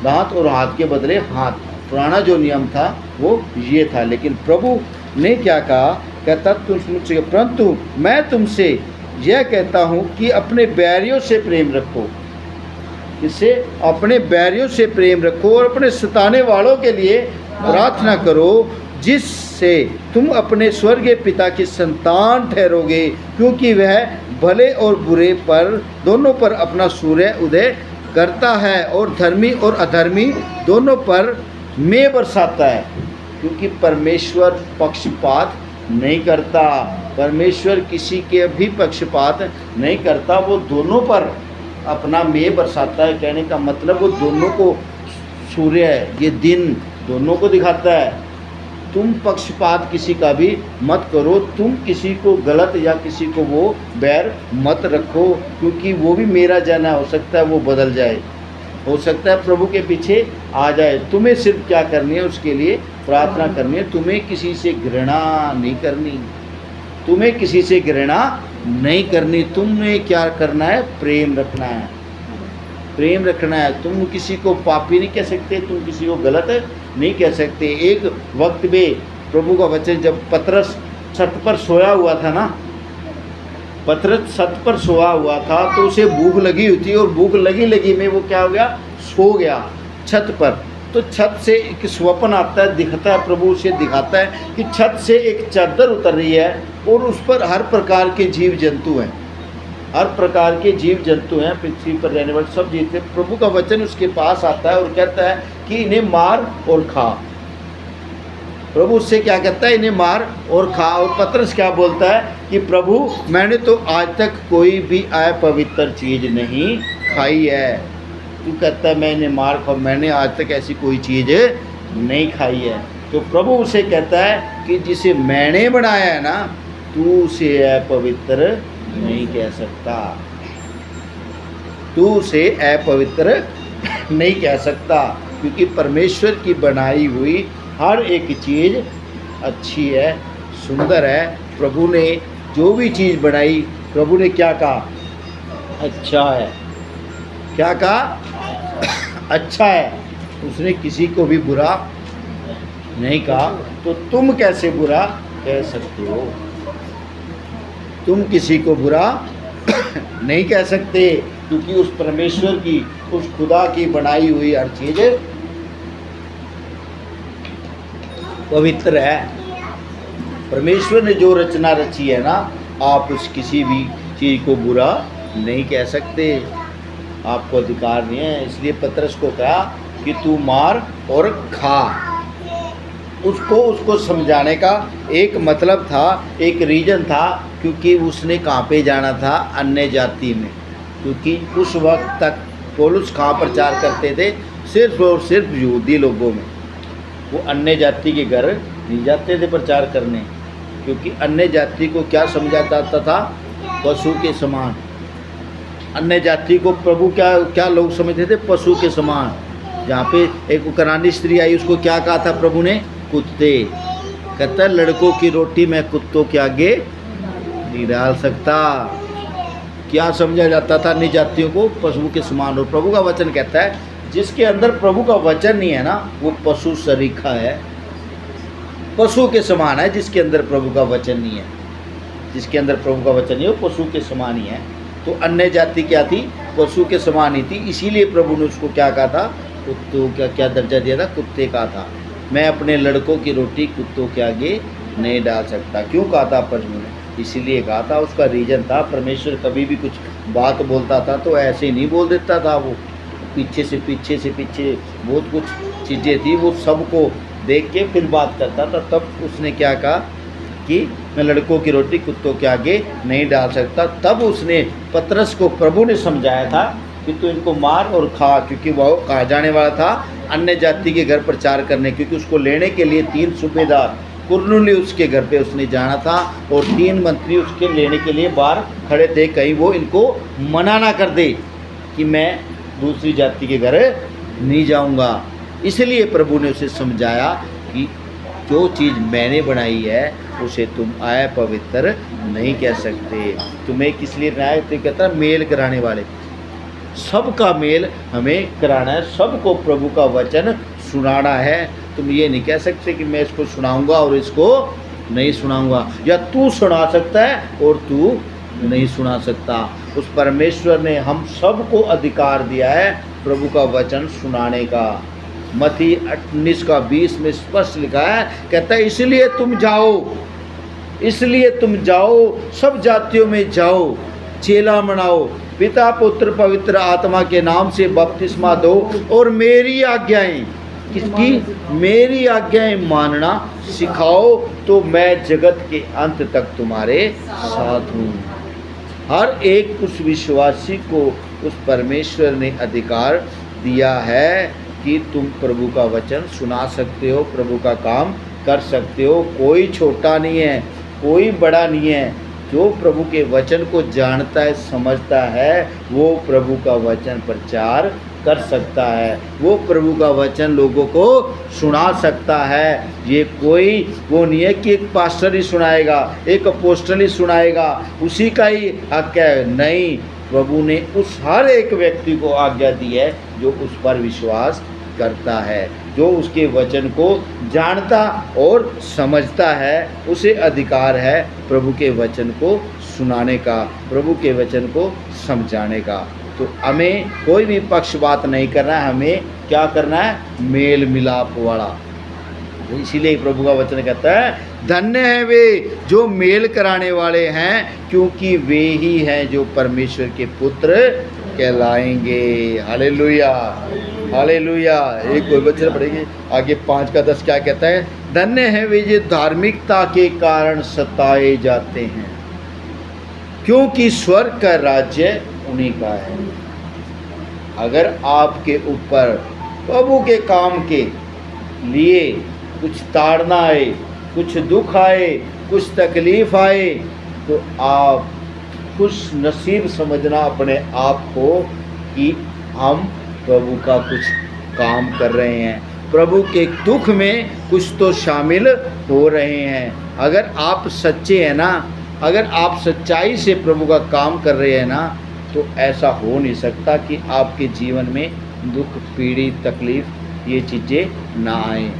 दांत और हाथ के बदले हाथ। पुराना जो नियम था वो ये था। लेकिन प्रभु ने क्या कहा, कहता तुम सुन चुके, परंतु मैं तुमसे यह कहता हूँ कि अपने बैरियों से प्रेम रखो। इससे अपने बैरियों से प्रेम रखो और अपने सताने वालों के लिए प्रार्थना करो, जिससे तुम अपने स्वर्गीय पिता की संतान ठहरोगे, क्योंकि वह भले और बुरे पर दोनों पर अपना सूर्य उदय करता है और धर्मी और अधर्मी दोनों पर मेघ बरसाता है। क्योंकि परमेश्वर पक्षपात नहीं करता, परमेश्वर किसी के भी पक्षपात नहीं करता, वो दोनों पर अपना मेघ बरसाता है। कहने का मतलब वो दोनों को, सूर्य है ये दिन दोनों को दिखाता है। तुम पक्षपात किसी का भी मत करो, तुम किसी को गलत या किसी को वो बैर मत रखो, क्योंकि वो भी मेरा जाना, हो सकता है वो बदल जाए, हो सकता है प्रभु के पीछे आ जाए। तुम्हें सिर्फ क्या करनी है, उसके लिए प्रार्थना करनी है। तुम्हें किसी से घृणा नहीं करनी, तुम्हें किसी से घृणा नहीं करनी। तुम्हें क्या करना है, प्रेम रखना है, प्रेम रखना है। तुम किसी को पापी नहीं कह सकते, तुम किसी को गलत नहीं कह सकते। एक वक्त में प्रभु का वचन, जब पतरस छत पर सोया हुआ था ना, पतरस छत पर सोया हुआ था तो उसे भूख लगी हुई थी और भूख लगी में वो क्या हो गया, सो गया छत पर। तो छत से एक स्वप्न आता है, दिखता है, प्रभु उसे दिखाता है कि छत से एक चादर उतर रही है और उस पर हर प्रकार के जीव जंतु हैं, हर प्रकार के जीव जंतु हैं, पृथ्वी पर रहने वाले सब जीव। प्रभु का वचन उसके पास आता है और कहता है कि इन्हें मार और खा। प्रभु उससे क्या कहता है, इन्हें मार और खा। और पतरस क्या बोलता है कि प्रभु मैंने तो आज तक कोई भी अपवित्र चीज़ नहीं खाई है। तू कहता है मैं इन्हें मार खाऊं, मैंने आज तक ऐसी कोई चीज़ नहीं खाई है। तो प्रभु उसे कहता है कि जिसे मैंने बनाया है ना, तू उसे अपवित्र नहीं कह सकता, तू उसे अपवित्र नहीं कह सकता, क्योंकि परमेश्वर की बनाई हुई हर एक चीज़ अच्छी है, सुंदर है। प्रभु ने जो भी चीज़ बनाई, प्रभु ने क्या कहा, अच्छा है। क्या कहा, अच्छा है। उसने किसी को भी बुरा नहीं कहा। तो तुम कैसे बुरा कह सकते हो? तुम किसी को बुरा नहीं कह सकते, क्योंकि उस परमेश्वर की, उस खुदा की बनाई हुई हर चीज़ पवित्र है। परमेश्वर ने जो रचना रची है ना, आप उस किसी भी चीज़ को बुरा नहीं कह सकते, आपको अधिकार नहीं है। इसलिए पतरस को कहा कि तू मार और खा। उसको समझाने का एक मतलब था, एक रीज़न था, क्योंकि उसने कहाँ पे जाना था, अन्य जाति में। क्योंकि उस वक्त तक पौलुस कहाँ प्रचार करते थे, सिर्फ और सिर्फ यहूदी लोगों में। वो अन्य जाति के घर नहीं जाते थे प्रचार करने, क्योंकि अन्य जाति को क्या समझा जाता था, पशु के समान। अन्य जाति को प्रभु क्या लोग समझते थे, पशु के समान। जहाँ पे एक उकरानी स्त्री आई, उसको क्या कहा था प्रभु ने, कुत्ते। कहता लड़कों की रोटी मैं कुत्तों के आगे नहीं डाल सकता। क्या समझा जाता था अन्य जातियों को, पशु के समान। और प्रभु का वचन कहता है जिसके अंदर प्रभु का वचन नहीं है ना, वो पशु सरीखा है, पशु के समान है। जिसके अंदर प्रभु का वचन नहीं है, जिसके अंदर प्रभु का वचन नहीं है, वो पशु के समान ही है। तो अन्य जाति क्या थी, पशु के समान ही थी। इसीलिए प्रभु ने उसको क्या कहा था, कुत्तों का क्या दर्जा दिया था, कुत्ते का था। मैं अपने लड़कों की रोटी कुत्तों के आगे नहीं डाल सकता। क्यों कहा था प्रभु ने, इसीलिए कहा था। उसका रीज़न था, परमेश्वर कभी भी कुछ बात बोलता था तो ऐसे नहीं बोल देता था। वो पीछे से पीछे बहुत कुछ चीज़ें थी, वो सबको देख के फिर बात करता था। तब उसने क्या कहा कि मैं लड़कों की रोटी कुत्तों के आगे नहीं डाल सकता। तब उसने पतरस को प्रभु ने समझाया था कि तू इनको मार और खा, क्योंकि वह कहा जाने वाला था अन्य जाति के घर प्रचार करने। क्योंकि उसको लेने के लिए 3 सूबेदार कुरनेलियुस के घर पे उसने जाना था, और 3 मंत्री उसके लेने के लिए बाहर खड़े थे, कहीं वो इनको मना ना कर दे कि मैं दूसरी जाति के घर नहीं जाऊंगा। इसलिए प्रभु ने उसे समझाया कि जो चीज़ मैंने बनाई है उसे तुम अपवित्र नहीं कह सकते। तुम्हें किस लिए बनाया, तो कहता है मेल कराने वाले। सबका मेल हमें कराना है, सबको प्रभु का वचन सुनाना है। तुम ये नहीं कह सकते कि मैं इसको सुनाऊंगा और इसको नहीं सुनाऊंगा, या तू सुना सकता है और तू नहीं सुना सकता। उस परमेश्वर ने हम सबको अधिकार दिया है प्रभु का वचन सुनाने का। मत्ती 19:20 में स्पष्ट लिखा है, कहता है इसलिए तुम जाओ, सब जातियों में जाओ, चेला बनाओ, पिता पुत्र पवित्र आत्मा के नाम से बपतिस्मा दो, और मेरी आज्ञाएं, किसकी, मेरी आज्ञाएं मानना सिखाओ, तो मैं जगत के अंत तक तुम्हारे साथ हूँ। हर एक उस विश्वासी को उस परमेश्वर ने अधिकार दिया है कि तुम प्रभु का वचन सुना सकते हो, प्रभु का काम कर सकते हो। कोई छोटा नहीं है, कोई बड़ा नहीं है। जो प्रभु के वचन को जानता है, समझता है, वो प्रभु का वचन प्रचार कर सकता है, वो प्रभु का वचन लोगों को सुना सकता है। ये कोई वो नहीं है कि एक पास्टर ही सुनाएगा, एक अपोस्टल ही सुनाएगा, उसी का ही हक है। नहीं, प्रभु ने उस हर एक व्यक्ति को आज्ञा दी है जो उस पर विश्वास करता है, जो उसके वचन को जानता और समझता है, उसे अधिकार है प्रभु के वचन को सुनाने का, प्रभु के वचन को समझाने का। तो हमें कोई भी पक्षपात नहीं करना है, हमें क्या करना है, मेल मिलाप वाला। इसीलिए प्रभु का वचन कहता है धन्य है वे जो मेल कराने वाले हैं, क्योंकि वे ही हैं जो परमेश्वर के पुत्र कहलाएंगे। Hallelujah, hallelujah. एक कोई वचन पढ़ेंगे आगे 5 का 10 क्या कहता है, धन्य है वे जो धार्मिकता के कारण सताए जाते हैं, क्योंकि स्वर्ग का राज्य उन्हीं का है। अगर आपके ऊपर प्रभु के काम के लिए कुछ ताड़ना आए, कुछ दुख आए, कुछ तकलीफ आए, तो आप खुश नसीब समझना अपने आप को कि हम प्रभु का कुछ काम कर रहे हैं, प्रभु के दुख में कुछ तो शामिल हो रहे हैं। अगर आप सच्चे हैं ना, अगर आप सच्चाई से प्रभु का काम कर रहे हैं ना, तो ऐसा हो नहीं सकता कि आपके जीवन में दुख, पीड़ी, तकलीफ ये चीज़ें ना आए।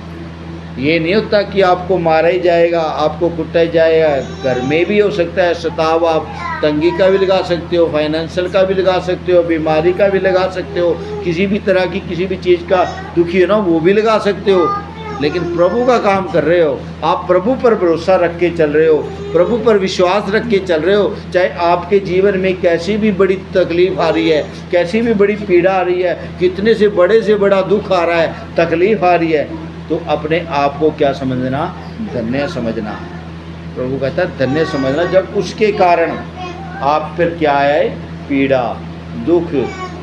ये नहीं होता कि आपको मारा ही जाएगा, आपको कुटा ही जाएगा। घर में भी हो सकता है सताव, आप तंगी का भी लगा सकते हो, फाइनेंशियल का भी लगा सकते हो, बीमारी का भी लगा सकते हो, किसी भी तरह की किसी भी चीज़ का दुखी है ना वो भी लगा सकते हो। लेकिन प्रभु का काम कर रहे हो, आप प्रभु पर भरोसा रख के चल रहे हो, प्रभु पर विश्वास रख के चल रहे हो, चाहे आपके जीवन में कैसी भी बड़ी तकलीफ आ रही है, कैसी भी बड़ी पीड़ा आ रही है, कितने से बड़ा दुख आ रहा है, तकलीफ आ रही है, तो अपने आप को क्या समझना? धन्य समझना। प्रभु कहता है धन्य समझना जब उसके कारण आप पर क्या आए? पीड़ा, दुख,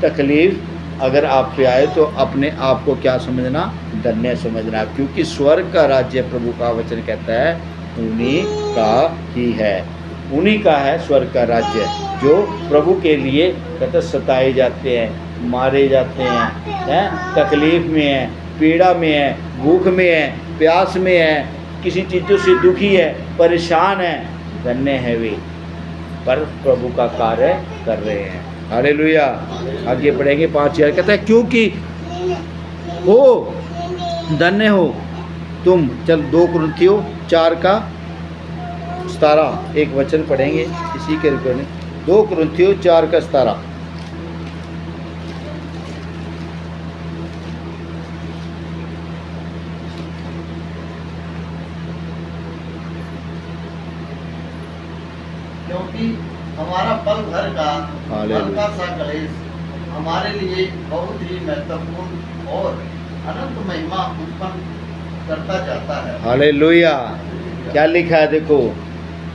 तकलीफ अगर आप पे आए तो अपने आप को क्या समझना? धन्य समझना, क्योंकि स्वर्ग का राज्य प्रभु का वचन कहता है उन्हीं का ही है, उन्हीं का है स्वर्ग का राज्य, जो प्रभु के लिए कहते सताए जाते हैं, मारे जाते हैं, तकलीफ में हैं, पीड़ा में है, भूख में है, प्यास में है, किसी चीज़ों से दुखी है, परेशान है। धन्य है वे, पर प्रभु का कार्य कर रहे हैं। हालेलुया। आगे पढ़ेंगे 5 कहता है क्योंकि हो धन्य हो तुम। चल 2 कुरिन्थियों 4:17 एक वचन पढ़ेंगे इसी के रिकॉर्डिंग। 2 कुरिन्थियों 4:17।
क्योंकि हमारा पल भर का हल्का सा क्लेश हमारे लिए बहुत ही महत्वपूर्ण और अनंत महिमा उत्पन्न करता जाता है।
हालेलुया। क्या लिखा है देखो,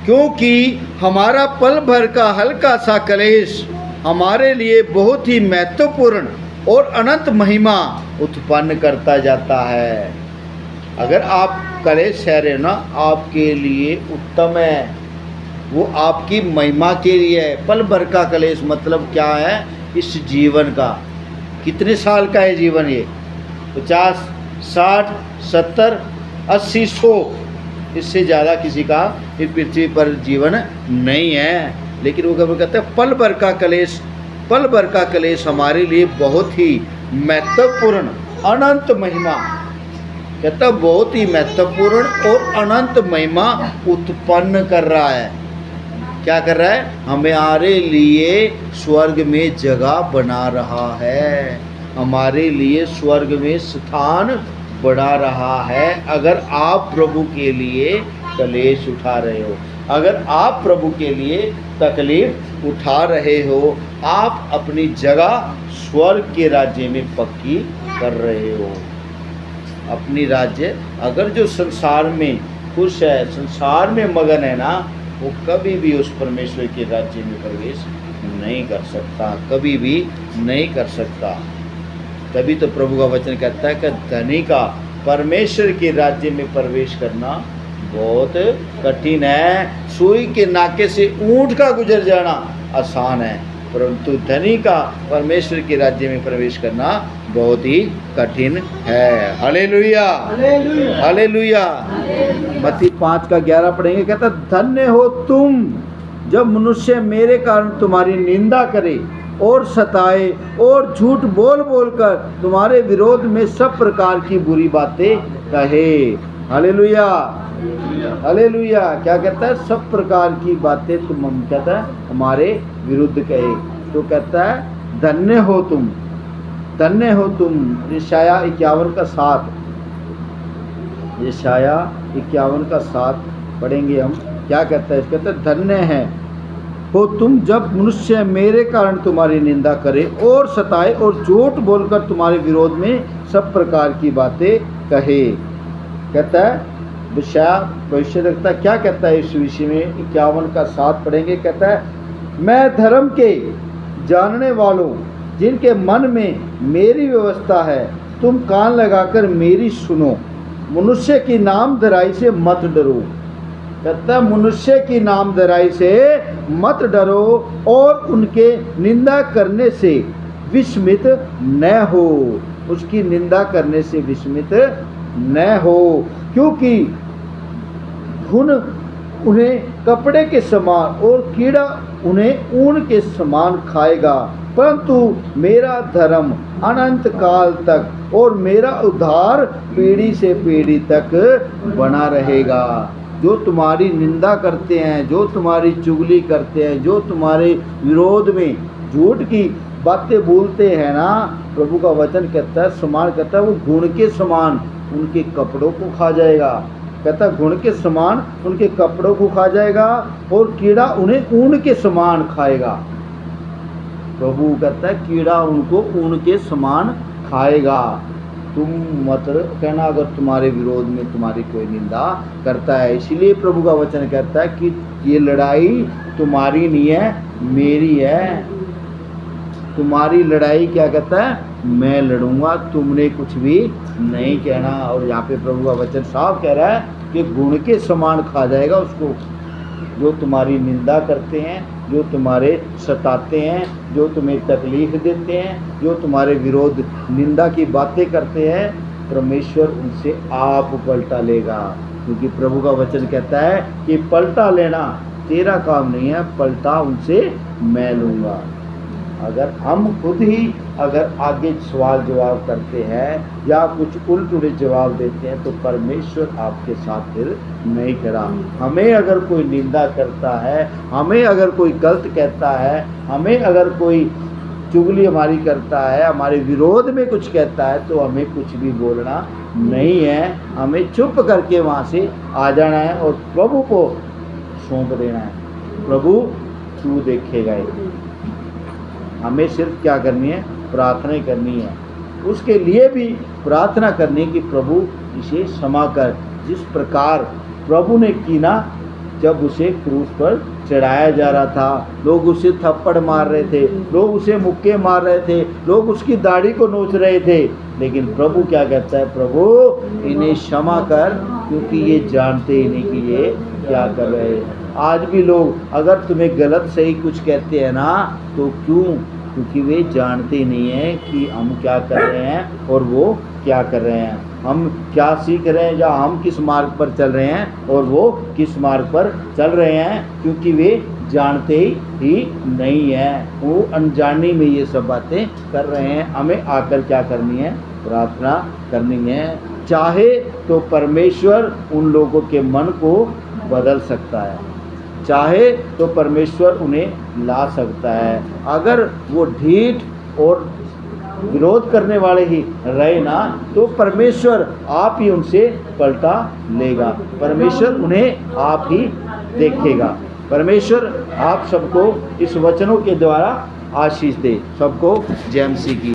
क्योंकि हमारा पल भर का हल्का सा क्लेश हमारे लिए बहुत ही महत्वपूर्ण और अनंत महिमा उत्पन्न करता जाता है। अगर आप क्लेश सह रहे हो ना, आपके लिए उत्तम है, वो आपकी महिमा के लिए है। पल भर का क्लेश मतलब क्या है? इस जीवन का कितने साल का है जीवन? ये 50, 60, 70, 80, 100, इससे ज़्यादा किसी का इस पृथ्वी पर जीवन नहीं है। लेकिन वो कहते हैं पल भर का क्लेश, पल भर का क्लेश हमारे लिए बहुत ही महत्वपूर्ण अनंत महिमा, कहता बहुत ही महत्वपूर्ण और अनंत महिमा उत्पन्न कर रहा है। क्या कर रहा है? हमारे लिए स्वर्ग में जगह बना रहा है, हमारे लिए स्वर्ग में स्थान बढ़ा रहा है। अगर आप प्रभु के लिए क्लेश उठा रहे हो, अगर आप प्रभु के लिए तकलीफ उठा रहे हो, आप अपनी जगह स्वर्ग के राज्य में पक्की कर रहे हो। अपनी राज्य, अगर जो संसार में खुश है, संसार में मगन है ना, वो कभी भी उस परमेश्वर के राज्य में प्रवेश नहीं कर सकता, कभी भी नहीं कर सकता। तभी तो प्रभु का वचन कहता है कि धनी का परमेश्वर के राज्य में प्रवेश करना बहुत कठिन है। सुई के नाके से ऊंट का गुजर जाना आसान है, परंतु धनी का परमेश्वर के राज्य में प्रवेश करना बहुत ही कठिन है। Hallelujah, hallelujah. मत्ती 5:11 पढ़ेंगे, कहता धन्य हो तुम जब मनुष्य मेरे कारण तुम्हारी निंदा करे और सताए और झूठ बोल बोल कर तुम्हारे विरोध में सब प्रकार की बुरी बातें कहे। Hallelujah, hallelujah. क्या कहता है? सब प्रकार की बातें तुम, कहता है हमारे विरुद्ध कहे, तो कहता है धन्य हो तुम, धन्य हो तुम। यशाया 51:7, यशाया 51:7 पढ़ेंगे हम। क्या कहता है? कहता है धन्य है हो तुम जब मनुष्य मेरे कारण तुम्हारी निंदा करे और सताए और झूठ बोलकर तुम्हारे विरोध में सब प्रकार की बातें कहे। कहता है भविष्यद्वक्ता क्या कहता है इस विषय में? 51 का 7 पढ़ेंगे। कहता है, मैं धर्म के जानने वालों, जिनके मन में मेरी व्यवस्था है, तुम कान लगाकर मेरी सुनो। मनुष्य की नामधराई से मत डरो। कहता है, मनुष्य की नामधराई से मत डरो और उनके निंदा करने से विस्मित न हो। उसकी निंदा करने से विस्मित न हो, क्योंकि घुन उन्हें कपड़े के समान और कीड़ा उन्हें ऊन के समान खाएगा, परंतु मेरा धर्म अनंत काल तक और मेरा उद्धार पीढ़ी से पीढ़ी तक बना रहेगा। जो तुम्हारी निंदा करते हैं, जो तुम्हारी चुगली करते हैं, जो तुम्हारे विरोध में झूठ की बातें बोलते हैं ना, प्रभु का वचन कहता है, समान कहता है, वो घुन के समान उनके कपड़ों को खा जाएगा। कहता है, घुन के समान उनके कपड़ों को खा जाएगा और कीड़ा उन्हें ऊन के समान खाएगा। प्रभु कहता है, कीड़ा उनको ऊन के समान खाएगा। तुम मत कहना अगर तुम्हारे विरोध में तुम्हारी कोई निंदा करता है। इसलिए प्रभु का वचन कहता है कि ये लड़ाई तुम्हारी नहीं है, मेरी है। तुम्हारी लड़ाई क्या कहता है? मैं लड़ूंगा, तुमने कुछ भी नहीं कहना। और यहाँ पे प्रभु का वचन साफ कह रहा है कि गुण के समान खा जाएगा उसको। जो तुम्हारी निंदा करते हैं, जो तुम्हारे सताते हैं, जो तुम्हें तकलीफ देते हैं, जो तुम्हारे विरोध निंदा की बातें करते हैं, परमेश्वर उनसे आप पलटा लेगा। क्योंकि प्रभु का वचन कहता है कि पलटा लेना तेरा काम नहीं है, पलटा उनसे मैं लूँगा। अगर हम खुद ही अगर आगे सवाल जवाब करते हैं या कुछ उल्टे जवाब देते हैं तो परमेश्वर आपके साथ फिर नहीं खड़ा। हमें अगर कोई निंदा करता है, हमें अगर कोई गलत कहता है, हमें अगर कोई चुगली हमारी करता है, हमारे विरोध में कुछ कहता है, तो हमें कुछ भी बोलना नहीं है। हमें चुप करके वहाँ से आ जाना है और प्रभु को सौंप देना है। प्रभु तू देखेगा। हमें सिर्फ क्या करनी है? प्रार्थना करनी है। उसके लिए भी प्रार्थना करनी कि प्रभु इसे क्षमा कर। जिस प्रकार प्रभु ने की ना, जब उसे क्रूस पर चढ़ाया जा रहा था, लोग उसे थप्पड़ मार रहे थे, लोग उसे मुक्के मार रहे थे, लोग उसकी दाढ़ी को नोच रहे थे, लेकिन प्रभु क्या कहता है? प्रभु इन्हें क्षमा कर, क्योंकि ये जानते ही नहीं कि ये क्या कर रहे हैं। आज भी लोग अगर तुम्हें गलत सही कुछ कहते हैं ना, तो क्यों? क्योंकि वे जानते नहीं हैं कि हम क्या कर रहे हैं और वो क्या कर रहे हैं, हम क्या सीख रहे हैं या हम किस मार्ग पर चल रहे हैं और वो किस मार्ग पर चल रहे हैं, क्योंकि वे जानते ही नहीं हैं। वो अनजानी में ये सब बातें कर रहे हैं। हमें आकर क्या करनी है? प्रार्थना करनी है। चाहे तो परमेश्वर उन लोगों के मन को बदल सकता है, चाहे तो परमेश्वर उन्हें ला सकता है। अगर वो ढीठ और विरोध करने वाले ही रहे ना, तो परमेश्वर आप ही उनसे पलटा लेगा। परमेश्वर उन्हें आप ही देखेगा। परमेश्वर आप सबको इस वचनों के द्वारा आशीष दे। सबको जय मसीह की।